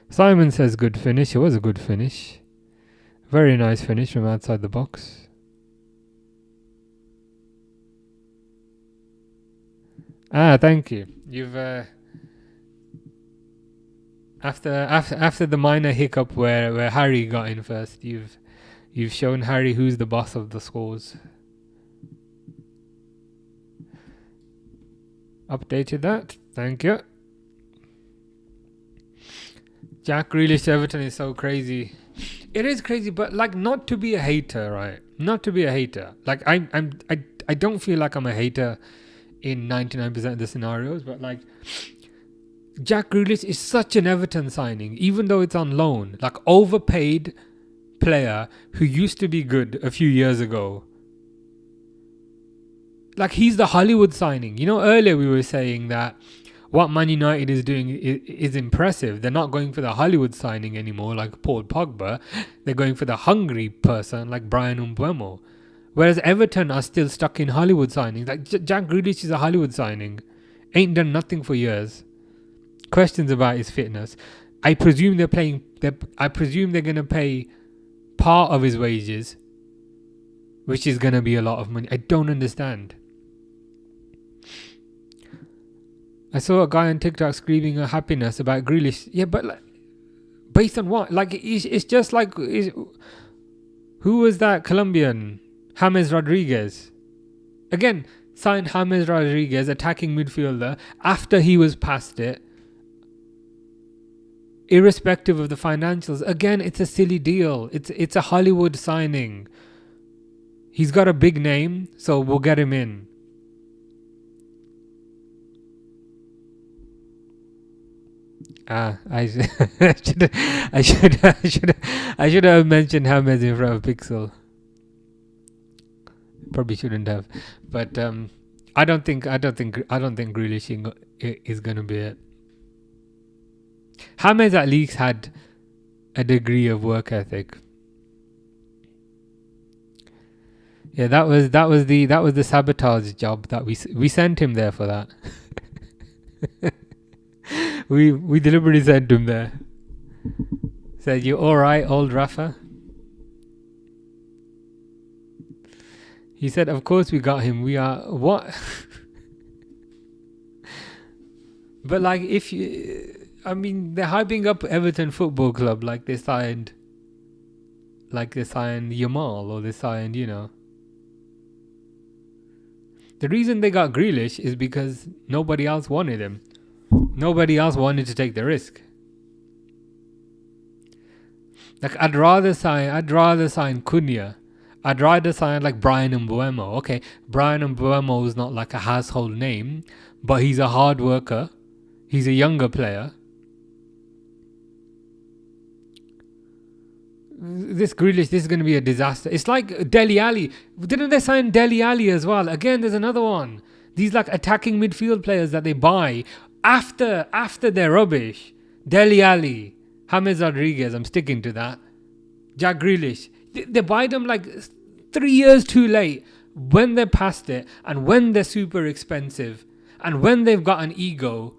Simon says good finish. It was a good finish. Very nice finish from outside the box. Thank you. You've after the minor hiccup where Harry got in first, you've shown Harry who's the boss of the scores. Updated that. Thank you. Jack Grealish to Everton is so crazy. It is crazy, but like not to be a hater, right? Not to be a hater. Like I don't feel like I'm a hater in 99% of the scenarios, but like Jack Grealish is such an Everton signing, even though it's on loan. Like overpaid player who used to be good a few years ago. Like he's the Hollywood signing. You know, earlier we were saying that what Man United is doing is impressive. They're not going for the Hollywood signing anymore like Paul Pogba. They're going for the hungry person like Brian Mbeumo. Whereas Everton are still stuck in Hollywood signings. Like Jack Grealish is a Hollywood signing. Ain't done nothing for years. Questions about his fitness. I presume they're going to pay part of his wages, which is going to be a lot of money. I don't understand. I saw a guy on TikTok screaming a happiness about Grealish. Yeah, but like, based on what? Like, it's just like... who was that Colombian? James Rodriguez. Again, signed James Rodriguez, attacking midfielder, after he was past it. Irrespective of the financials. Again, it's a silly deal. It's a Hollywood signing. He's got a big name, so we'll get him in. I should have mentioned James in front of Pixel. Probably shouldn't have, but I don't think Grealish is gonna be it. James at least had a degree of work ethic. Yeah, that was the sabotage job that we sent him there for that. we deliberately sent him there. Said, "You all right, old Rafa?" He said, "Of course we got him. We are what?" But like, they're hyping up Everton Football Club like they signed Yamal, or they signed, you know. The reason they got Grealish is because nobody else wanted him. Nobody else wanted to take the risk. Like, I'd rather sign Cunha. I'd rather sign like Brian Mbeumo. Okay, Brian Mbeumo is not like a household name, but he's a hard worker. He's a younger player. This Grealish, this is going to be a disaster. It's like Dele Alli. Didn't they sign Dele Alli as well? Again, there's another one. These like attacking midfield players that they buy after they're rubbish. Dele Alli, James Rodriguez, I'm sticking to that. Jack Grealish. They buy them like 3 years too late, when they're past it, and when they're super expensive, and when they've got an ego,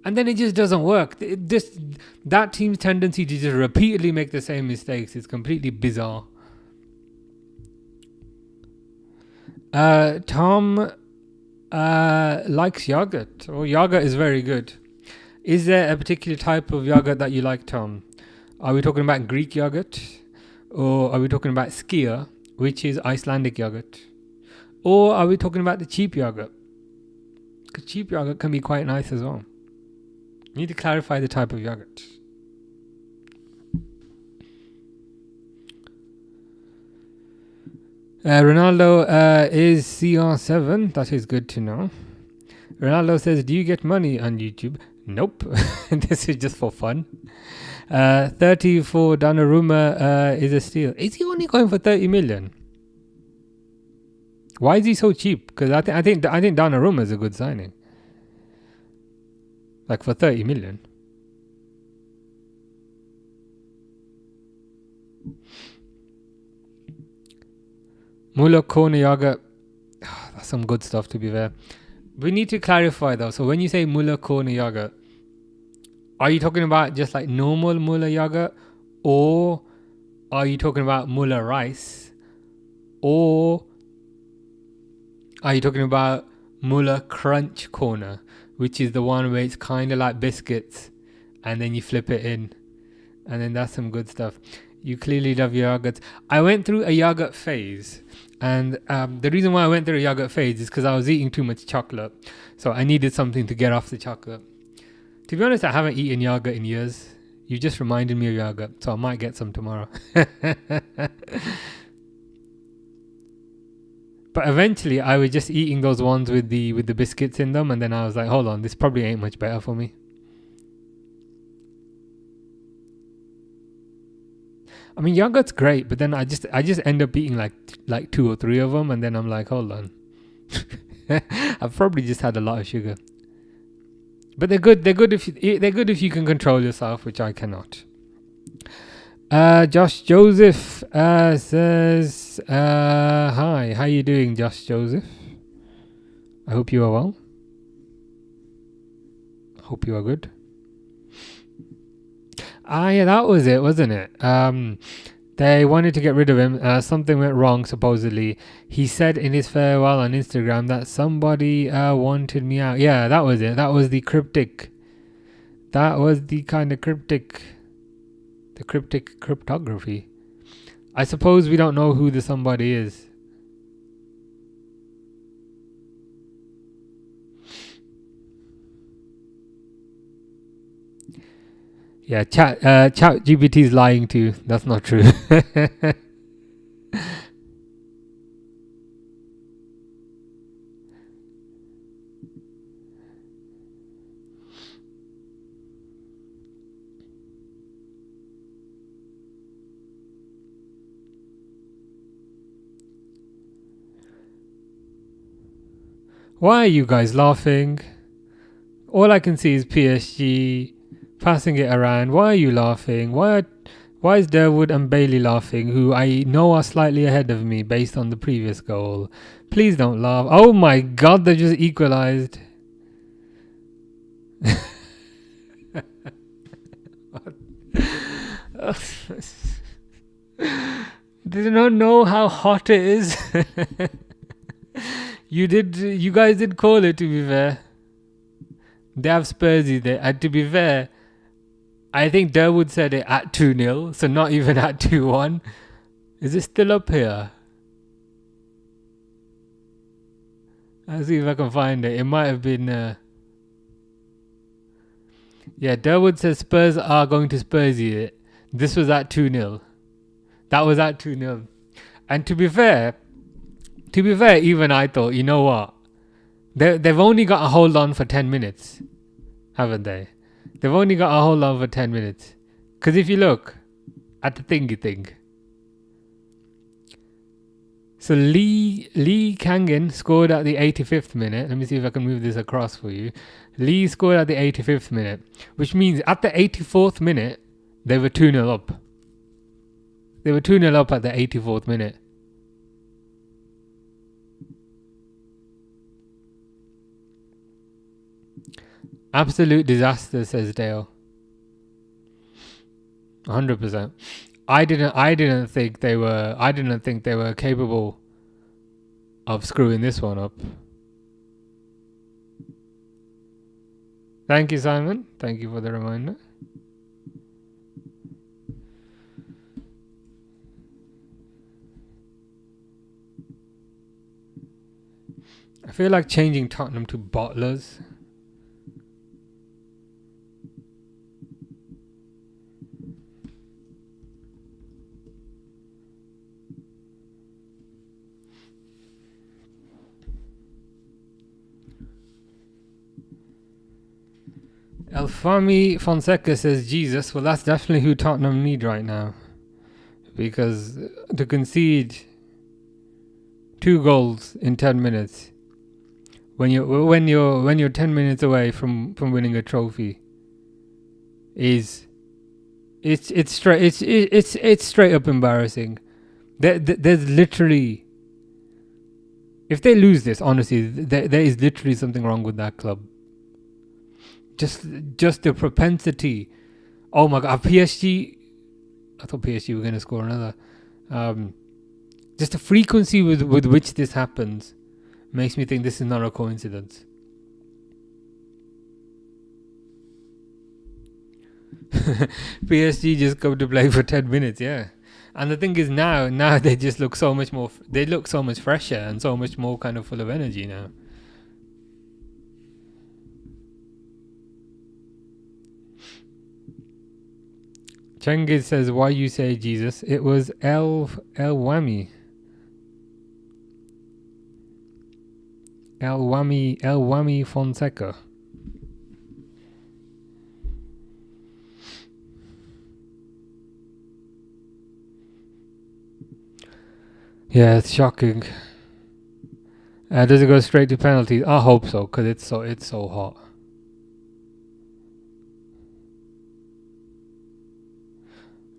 and then it just doesn't work. That team's tendency to just repeatedly make the same mistakes is completely bizarre. Tom likes yogurt. Oh, yogurt is very good. Is there a particular type of yogurt that you like, Tom? Are we talking about Greek yogurt? Or are we talking about skyr, which is Icelandic yogurt? Or are we talking about the cheap yogurt? Because cheap yogurt can be quite nice as well. You need to clarify the type of yogurt. Ronaldo is CR7. That is good to know. Ronaldo says, "Do you get money on YouTube?" Nope. This is just for fun. 30 for Donnarumma is a steal. Is he only going for 30 million? Why is he so cheap? Because I think Donnarumma is a good signing. Like for 30 million. Muller corner yogurt. That's some good stuff, to be fair. We need to clarify though. So when you say Muller corner yogurt, are you talking about just like normal Muller yogurt, or are you talking about Muller rice, or are you talking about Muller crunch corner, which is the one where it's kind of like biscuits and then you flip it in, and then that's some good stuff. You clearly love yogurts. I went through a yogurt phase, and the reason why I went through a yogurt phase is because I was eating too much chocolate, so I needed something to get off the chocolate. To be honest, I haven't eaten yogurt in years. You just reminded me of yogurt, so I might get some tomorrow. But eventually, I was just eating those ones with the biscuits in them, and then I was like, hold on, this probably ain't much better for me. I mean, yogurt's great, but then I just end up eating like 2 or 3 of them, and then I'm like, hold on, I've probably just had a lot of sugar. But they're good. They're good if you can control yourself, which I cannot. Josh Joseph says, hi, how you doing, Josh Joseph? I hope you are well. Hope you are good. Yeah, that was it, wasn't it? They wanted to get rid of him. Something went wrong, supposedly. He said in his farewell on Instagram that somebody wanted me out. Yeah, that was it. That was the cryptic. That was the kind of cryptic. The cryptic cryptography. I suppose we don't know who the somebody is. Yeah, chat GPT is lying too. That's not true. Why are you guys laughing? All I can see is PSG passing it around. Why are you laughing? Why is Derwood and Bailey laughing, who I know are slightly ahead of me based on the previous goal? Please don't laugh. Oh my god, they just equalised. Did you not know how hot it is? You guys did call it, to be fair. They have Spursy there. And to be fair, I think Derwood said it at 2-0, so not even at 2-1. Is it still up here? I'll see if I can find it. It might have been... Yeah, Derwood says Spurs are going to Spursy it. This was at 2-0. That was at 2-0. And to be fair, even I thought, you know what? They've only got to hold on for 10 minutes, haven't they? They've only got to hold on for 10 minutes. Because if you look at the thingy thing. So Lee Kangen scored at the 85th minute. Let me see if I can move this across for you. Lee scored at the 85th minute, which means at the 84th minute, they were 2-0 up. They were 2-0 up at the 84th minute. Absolute disaster, says Dale. 100%. I didn't think they were capable of screwing this one up. Thank you, Simon. Thank you for the reminder. I feel like changing Tottenham to bottlers. Elfami Fonseca says Jesus. Well, that's definitely who Tottenham need right now, because to concede 2 goals in 10 minutes when you're 10 minutes away from winning a trophy is It's straight up embarrassing. There's literally, if they lose this, honestly, there is literally something wrong with that club. Just the propensity. Oh my god, PSG. I thought PSG were going to score another. Just the frequency with which this happens makes me think this is not a coincidence. PSG just come to play for 10 minutes, yeah. And the thing is now they just look so much more. They look so much fresher and so much more kind of full of energy now. Chengiz says, "Why you say Jesus? It was El Wami. El Wami Fonseca." Yeah, it's shocking. Does it go straight to penalties? I hope so, because it's so hot.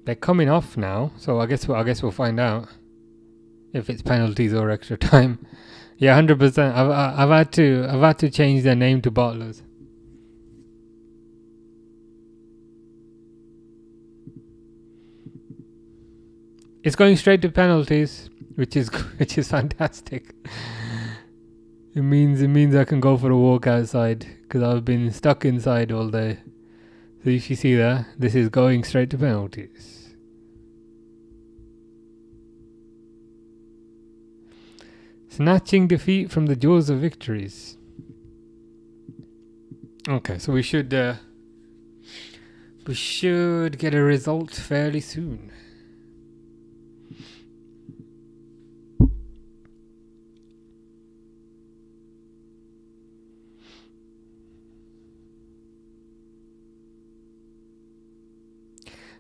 They're coming off now, so I guess we'll find out if it's penalties or extra time. Yeah, 100%. I've had to change their name to Bottlers. It's going straight to penalties, which is fantastic. It means I can go for a walk outside, because I've been stuck inside all day. So if you see that, this is going straight to penalties. Snatching defeat from the jaws of victories. Okay, so we should get a result fairly soon.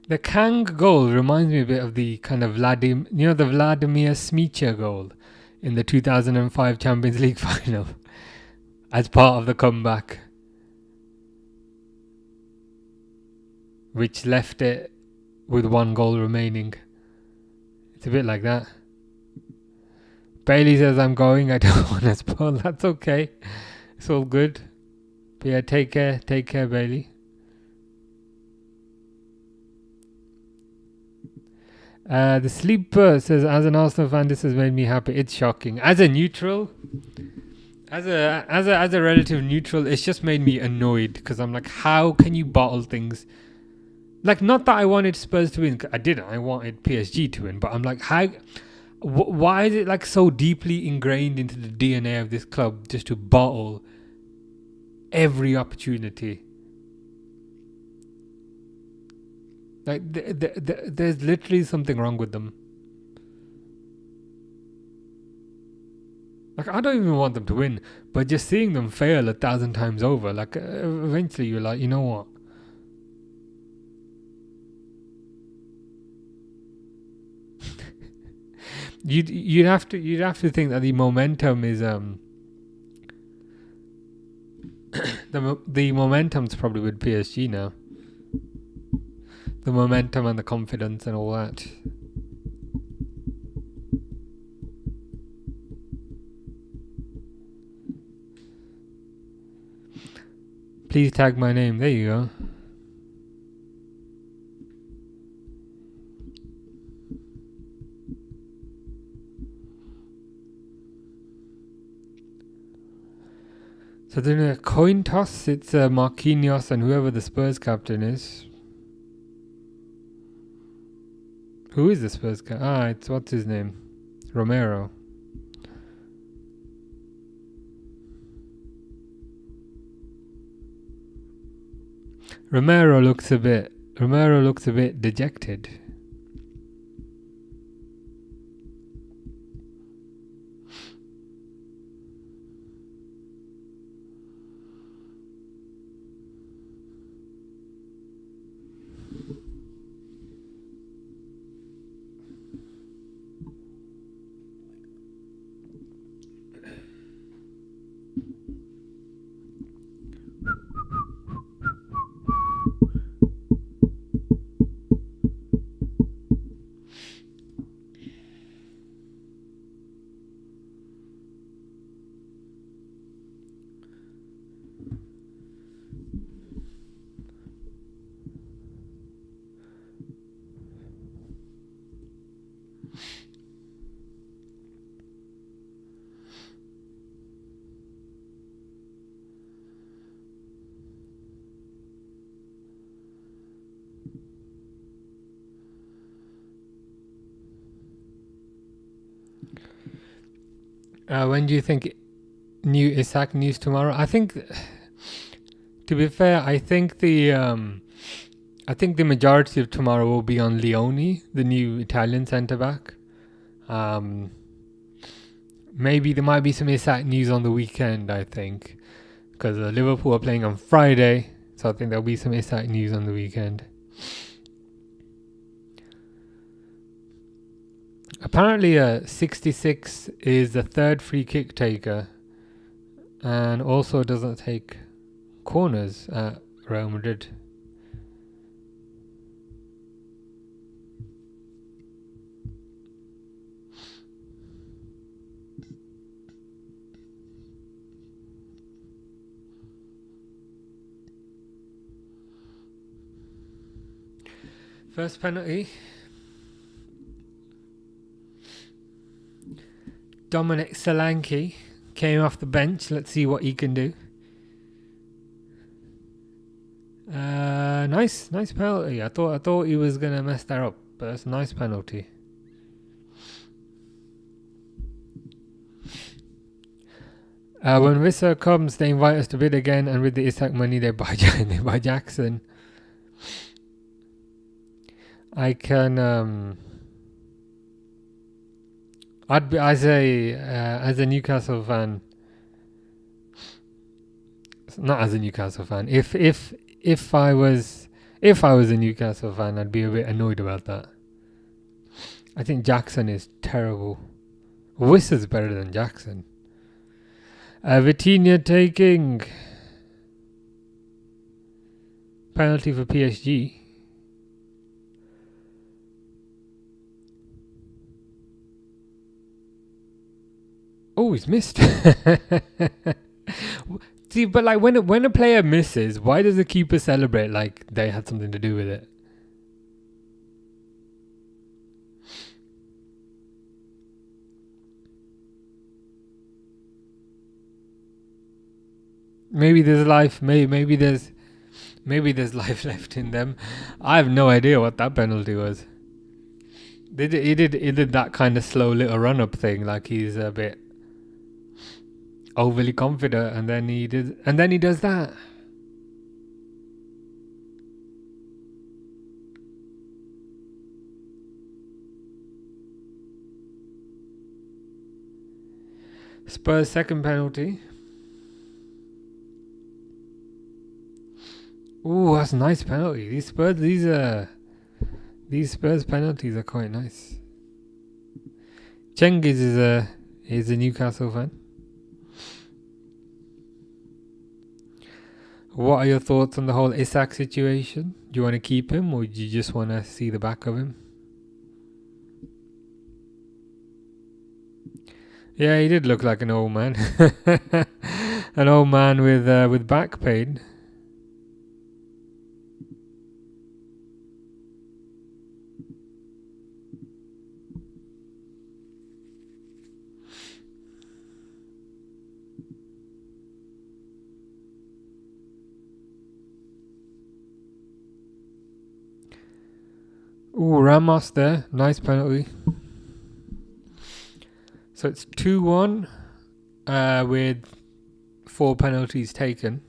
The Kang goal reminds me a bit of the kind of Vladimir Smicha goal in the 2005 Champions League final as part of the comeback, which left it with one goal remaining. It's a bit like that. Bailey says, "I'm going, I don't want to spoil." That's okay. It's all good. But yeah, take care, Bailey. The Sleeper says, "As an Arsenal fan, this has made me happy." It's shocking. As a neutral, as a relative neutral, it's just made me annoyed, because I'm like, how can you bottle things? Like, not that I wanted Spurs to win. I didn't. I wanted PSG to win. But I'm like, how? Why is it like so deeply ingrained into the DNA of this club just to bottle every opportunity? Like, there's literally something wrong with them. Like, I don't even want them to win, but just seeing them fail 1,000 times over, like, eventually you're like, you know what? You'd have to think that the momentum is the momentum's probably with PSG now. The momentum and the confidence and all that. Please tag my name. There you go. So then a coin toss. It's Marquinhos and whoever the Spurs captain is. Who is the Spurs captain? It's what's his name? Romero. Romero looks a bit dejected. When do you think new Isak news tomorrow? I think, to be fair, I think the majority of tomorrow will be on Leone, the new Italian centre back. Maybe there might be some Isak news on the weekend, I think, because Liverpool are playing on Friday, so I think there'll be some Isak news on the weekend. Apparently, 66 is the third free kick taker, and also doesn't take corners at Real Madrid. First penalty. Dominic Solanke came off the bench. Let's see what he can do. Nice penalty. I thought he was gonna mess that up, but that's a nice penalty. When Vissa comes, they invite us to bid again, and with the Isak money, they buy Jackson. I can I'd be as a Newcastle fan. Not as a Newcastle fan. If I was a Newcastle fan, I'd be a bit annoyed about that. I think Jackson is terrible. Wissa's better than Jackson. Vitinha taking penalty for PSG. Oh, he's missed. See, but like when a player misses, why does the keeper celebrate like they had something to do with it? Maybe there's life. Maybe there's life left in them. I have no idea what that penalty was. He did that kind of slow little run up thing, like he's a bit overly confident, and then he does that. Spurs second penalty. Ooh, that's a nice penalty. These Spurs penalties are quite nice. Cengiz is a Newcastle fan. What are your thoughts on the whole Isak situation? Do you want to keep him, or do you just want to see the back of him? Yeah, he did look like an old man. An old man with back pain. Ooh, Ramos there. Nice penalty. So it's 2-1 with 4 penalties taken.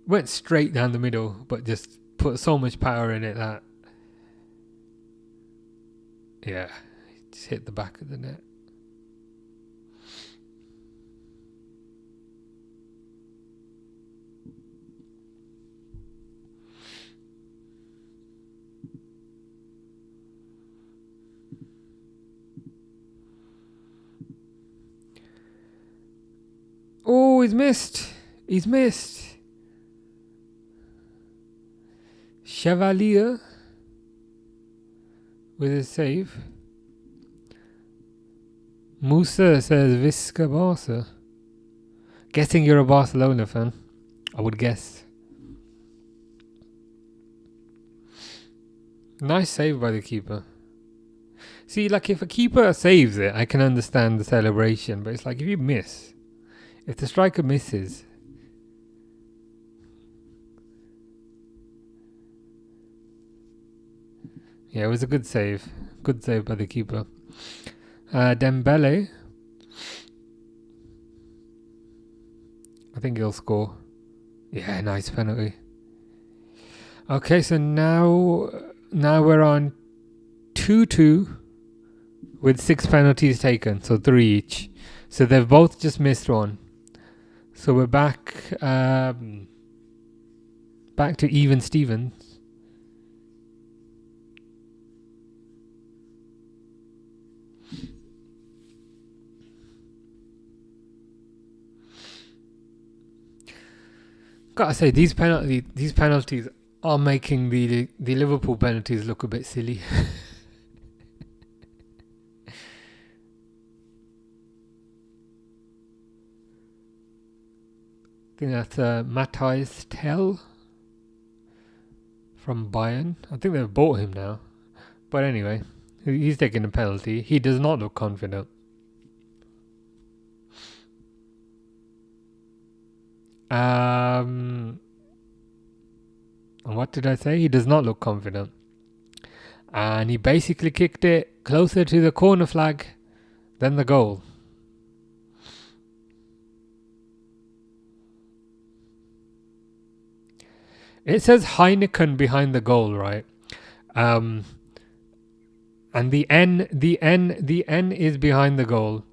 Went straight down the middle, but just put so much power in it that... Yeah, just hit the back of the net. Oh, he's missed. He's missed. Chevalier with his save. Musa says Visca Barca. Guessing you're a Barcelona fan, I would guess. Nice save by the keeper. See, like if a keeper saves it, I can understand the celebration, but it's like if you miss, if the striker misses, Yeah, it was a good save. Good save by the keeper. Dembele. I think he'll score. Yeah, nice penalty. Okay, so now we're on 2-2 with 6 penalties taken, so 3 each. So they've both just missed one. So we're back to even Stevens. Gotta say, these penalties are making the Liverpool penalties look a bit silly. I think that's Matthias Tell from Bayern. I think they've bought him now. But anyway, he's taking a penalty. He does not look confident. And what did I say? He does not look confident. And he basically kicked it closer to the corner flag than the goal. It says Heineken behind the goal, right? And the N is behind the goal.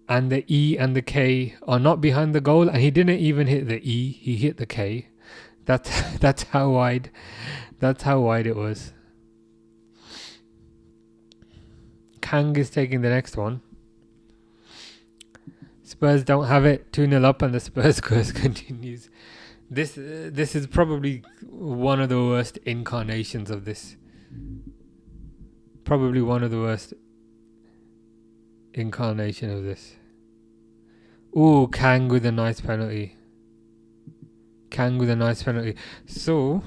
And the E and the K are not behind the goal, and he didn't even hit the E, he hit the K. That's how wide it was. Kang is taking the next one. Spurs don't have it, 2-0 up, and the Spurs curse continues. This is probably one of the worst incarnations of this. Probably one of the worst incarnation of this. Ooh, Kang with a nice penalty. So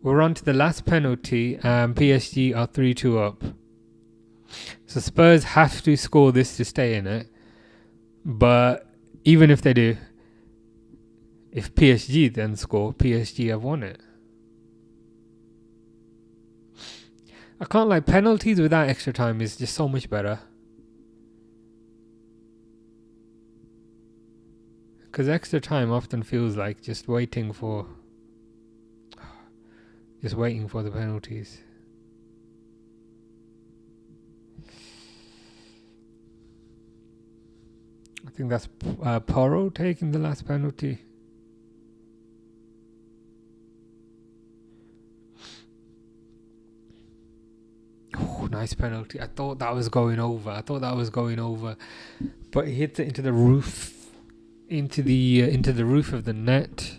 we're on to the last penalty. PSG are 3-2 up. So Spurs have to score this to stay in it. But even if they do, if PSG then score, PSG have won it. I can't lie, penalties without extra time is just so much better. Because extra time often feels like just waiting for the penalties. I think that's Porro taking the last penalty. Oh, nice penalty. I thought that was going over. But he hits it into the roof. Into the roof of the net.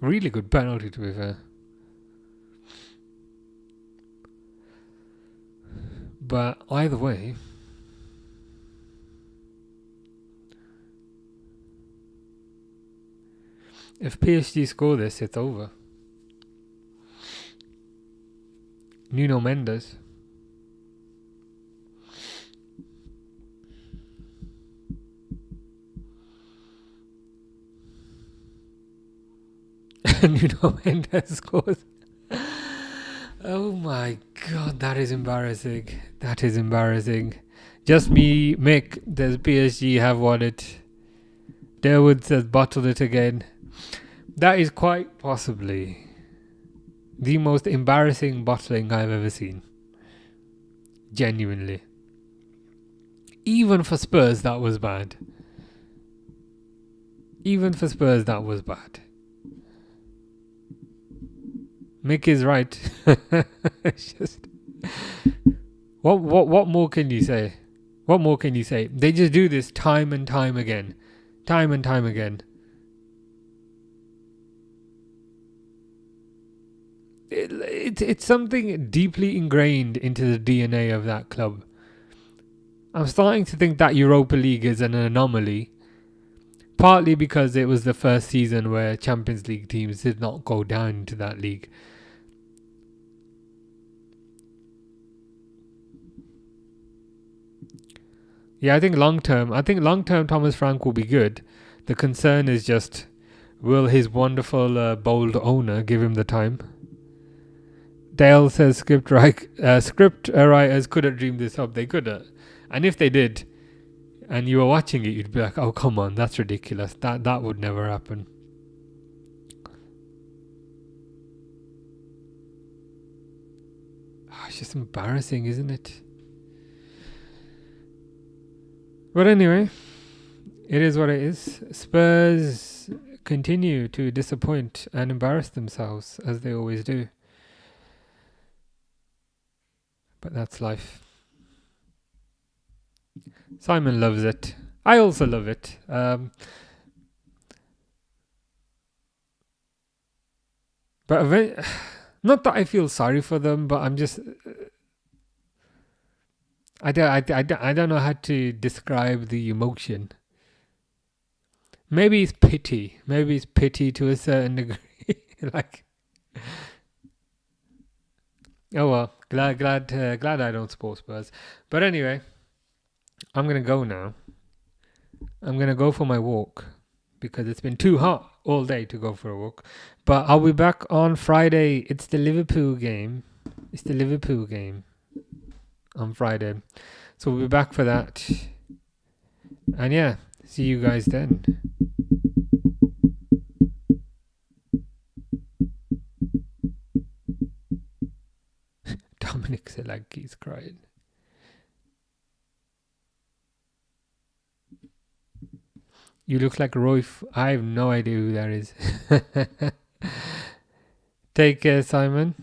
Really good penalty, to be fair. But either way, if PSG score this, it's over. Nuno Mendes. Nuno Mendes scores. Oh my god, that is embarrassing. Just me, Mick, does PSG have won it? Derwood says bottle it again. That is quite possibly the most embarrassing bottling I've ever seen. Genuinely. Even for Spurs, that was bad. Mick is right. It's just what more can you say? They just do this time and time again. It's something deeply ingrained into the DNA of that club. I'm starting to think that Europa League is an anomaly. Partly because it was the first season where Champions League teams did not go down into that league. Yeah, I think long term. Thomas Frank will be good. The concern is just, will his wonderful bold owner give him the time? Dale says script writers could have dreamed this up. They could have, and if they did, and you were watching it, you'd be like, "Oh, come on, that's ridiculous. That would never happen." Oh, it's just embarrassing, isn't it? But anyway, it is what it is. Spurs continue to disappoint and embarrass themselves as they always do. But that's life. Simon loves it. I also love it. But not that I feel sorry for them, but I'm just, I don't know how to describe the emotion. Maybe it's pity. Maybe it's pity to a certain degree. Like, oh well, glad I don't support Spurs. But anyway, I'm gonna go now. I'm gonna go for my walk because it's been too hot all day to go for a walk. But I'll be back on Friday. It's the Liverpool game. On Friday. So we'll be back for that. And yeah, see you guys then. Dominic Solanke's crying. You look like Roy. I have no idea who that is. Take care, Simon.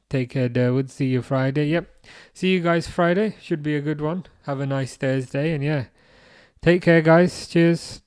Take care, Derwood. See you Friday. Yep. See you guys Friday. Should be a good one. Have a nice Thursday. And yeah, take care, guys. Cheers.